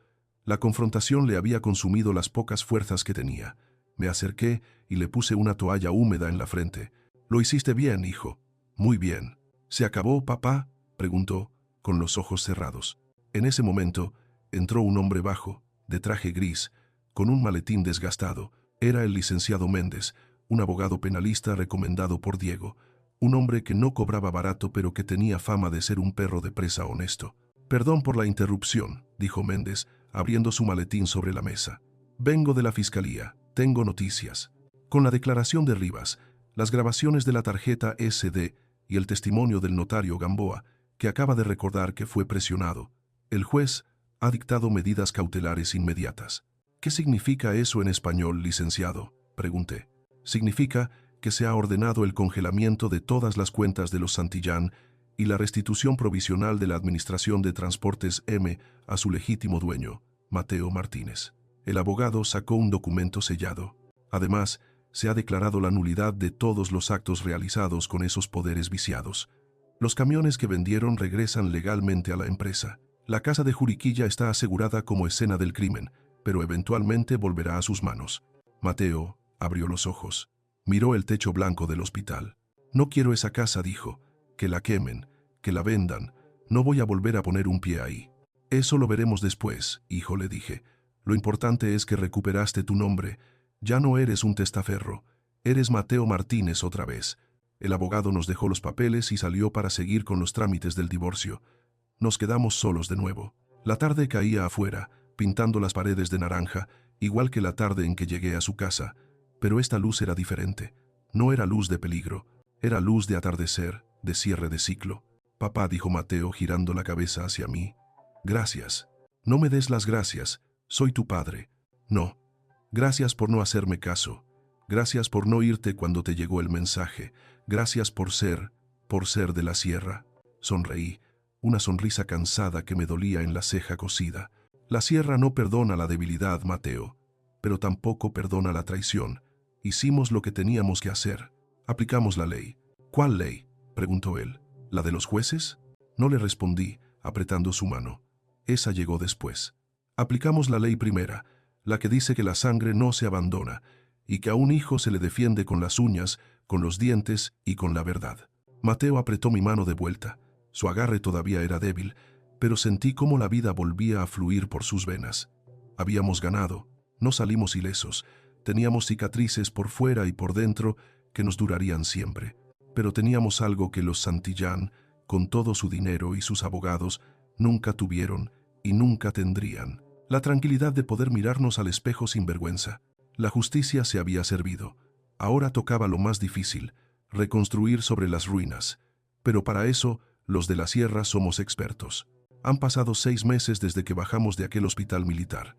La confrontación le había consumido las pocas fuerzas que tenía. Me acerqué y le puse una toalla húmeda en la frente. «Lo hiciste bien, hijo». «Muy bien». «¿Se acabó, papá?», preguntó, con los ojos cerrados. En ese momento, entró un hombre bajo, de traje gris, con un maletín desgastado. Era el licenciado Méndez, un abogado penalista recomendado por Diego, un hombre que no cobraba barato pero que tenía fama de ser un perro de presa honesto. «Perdón por la interrupción», dijo Méndez, abriendo su maletín sobre la mesa. «Vengo de la fiscalía. Tengo noticias. Con la declaración de Rivas, las grabaciones de la tarjeta SD y el testimonio del notario Gamboa, que acaba de recordar que fue presionado, el juez ha dictado medidas cautelares inmediatas». «¿Qué significa eso en español, licenciado?», pregunté. «Significa que se ha ordenado el congelamiento de todas las cuentas de los Santillán y la restitución provisional de la Administración de Transportes M a su legítimo dueño, Mateo Martínez». El abogado sacó un documento sellado. Además, se ha declarado la nulidad de todos los actos realizados con esos poderes viciados. Los camiones que vendieron regresan legalmente a la empresa. La casa de Juriquilla está asegurada como escena del crimen, pero eventualmente volverá a sus manos. Mateo abrió los ojos. Miró el techo blanco del hospital. «No quiero esa casa», dijo. «Que la quemen, que la vendan. No voy a volver a poner un pie ahí». Eso lo veremos después, hijo, le dije. Lo importante es que recuperaste tu nombre. Ya no eres un testaferro. Eres Mateo Martínez otra vez. El abogado nos dejó los papeles y salió para seguir con los trámites del divorcio. Nos quedamos solos de nuevo. La tarde caía afuera, pintando las paredes de naranja, igual que la tarde en que llegué a su casa. Pero esta luz era diferente. No era luz de peligro. Era luz de atardecer, de cierre de ciclo. Papá, dijo Mateo, girando la cabeza hacia mí. Gracias. No me des las gracias. Soy tu padre. No. Gracias por no hacerme caso. Gracias por no irte cuando te llegó el mensaje. Gracias por ser de la sierra. Sonreí, una sonrisa cansada que me dolía en la ceja cosida. La sierra no perdona la debilidad, Mateo, pero tampoco perdona la traición. Hicimos lo que teníamos que hacer. Aplicamos la ley. ¿Cuál ley?, preguntó él. ¿La de los jueces? No le respondí, apretando su mano. Esa llegó después. Aplicamos la ley primera, la que dice que la sangre no se abandona, y que a un hijo se le defiende con las uñas, con los dientes y con la verdad. Mateo apretó mi mano de vuelta. Su agarre todavía era débil, pero sentí cómo la vida volvía a fluir por sus venas. Habíamos ganado, no salimos ilesos, teníamos cicatrices por fuera y por dentro que nos durarían siempre. Pero teníamos algo que los Santillán, con todo su dinero y sus abogados, nunca tuvieron y nunca tendrían. La tranquilidad de poder mirarnos al espejo sin vergüenza. La justicia se había servido. Ahora tocaba lo más difícil, reconstruir sobre las ruinas. Pero para eso, los de la sierra somos expertos. Han pasado 6 meses desde que bajamos de aquel hospital militar.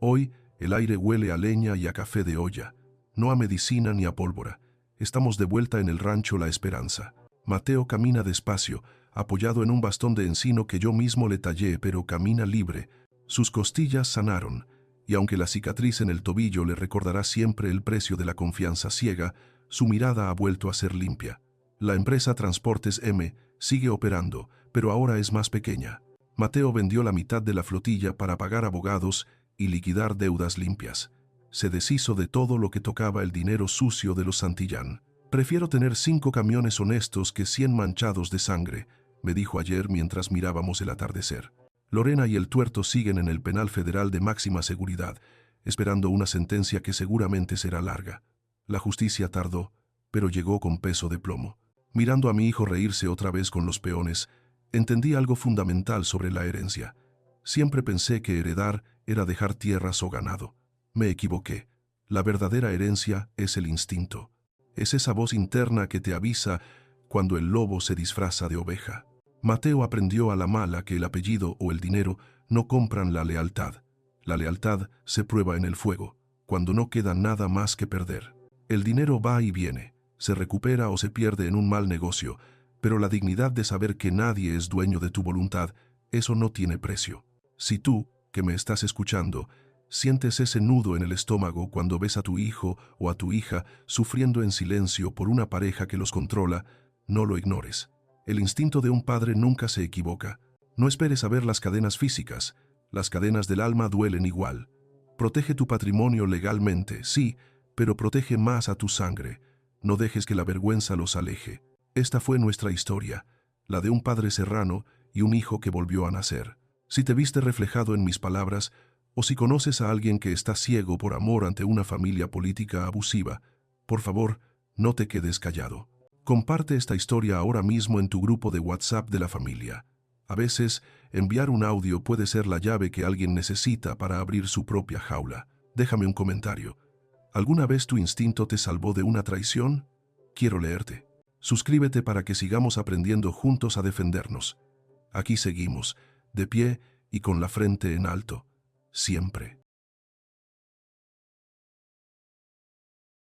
Hoy, el aire huele a leña y a café de olla, no a medicina ni a pólvora. Estamos de vuelta en el rancho La Esperanza. Mateo camina despacio, apoyado en un bastón de encino que yo mismo le tallé, pero camina libre. Sus costillas sanaron, y aunque la cicatriz en el tobillo le recordará siempre el precio de la confianza ciega, su mirada ha vuelto a ser limpia. La empresa Transportes M sigue operando, pero ahora es más pequeña. Mateo vendió la mitad de la flotilla para pagar abogados y liquidar deudas limpias. Se deshizo de todo lo que tocaba el dinero sucio de los Santillán. Prefiero tener 5 camiones honestos que 100 manchados de sangre, me dijo ayer mientras mirábamos el atardecer. Lorena y el tuerto siguen en el penal federal de máxima seguridad, esperando una sentencia que seguramente será larga. La justicia tardó, pero llegó con peso de plomo. Mirando a mi hijo reírse otra vez con los peones, entendí algo fundamental sobre la herencia. Siempre pensé que heredar era dejar tierras o ganado. Me equivoqué. La verdadera herencia es el instinto. Es esa voz interna que te avisa cuando el lobo se disfraza de oveja. Mateo aprendió a la mala que el apellido o el dinero no compran la lealtad. La lealtad se prueba en el fuego, cuando no queda nada más que perder. El dinero va y viene, se recupera o se pierde en un mal negocio, pero la dignidad de saber que nadie es dueño de tu voluntad, eso no tiene precio. Si tú, que me estás escuchando, sientes ese nudo en el estómago cuando ves a tu hijo o a tu hija sufriendo en silencio por una pareja que los controla, no lo ignores. El instinto de un padre nunca se equivoca. No esperes a ver las cadenas físicas. Las cadenas del alma duelen igual. Protege tu patrimonio legalmente, sí, pero protege más a tu sangre. No dejes que la vergüenza los aleje. Esta fue nuestra historia, la de un padre serrano y un hijo que volvió a nacer. Si te viste reflejado en mis palabras, o si conoces a alguien que está ciego por amor ante una familia política abusiva, por favor, no te quedes callado. Comparte esta historia ahora mismo en tu grupo de WhatsApp de la familia. A veces, enviar un audio puede ser la llave que alguien necesita para abrir su propia jaula. Déjame un comentario. ¿Alguna vez tu instinto te salvó de una traición? Quiero leerte. Suscríbete para que sigamos aprendiendo juntos a defendernos. Aquí seguimos, de pie y con la frente en alto. Siempre.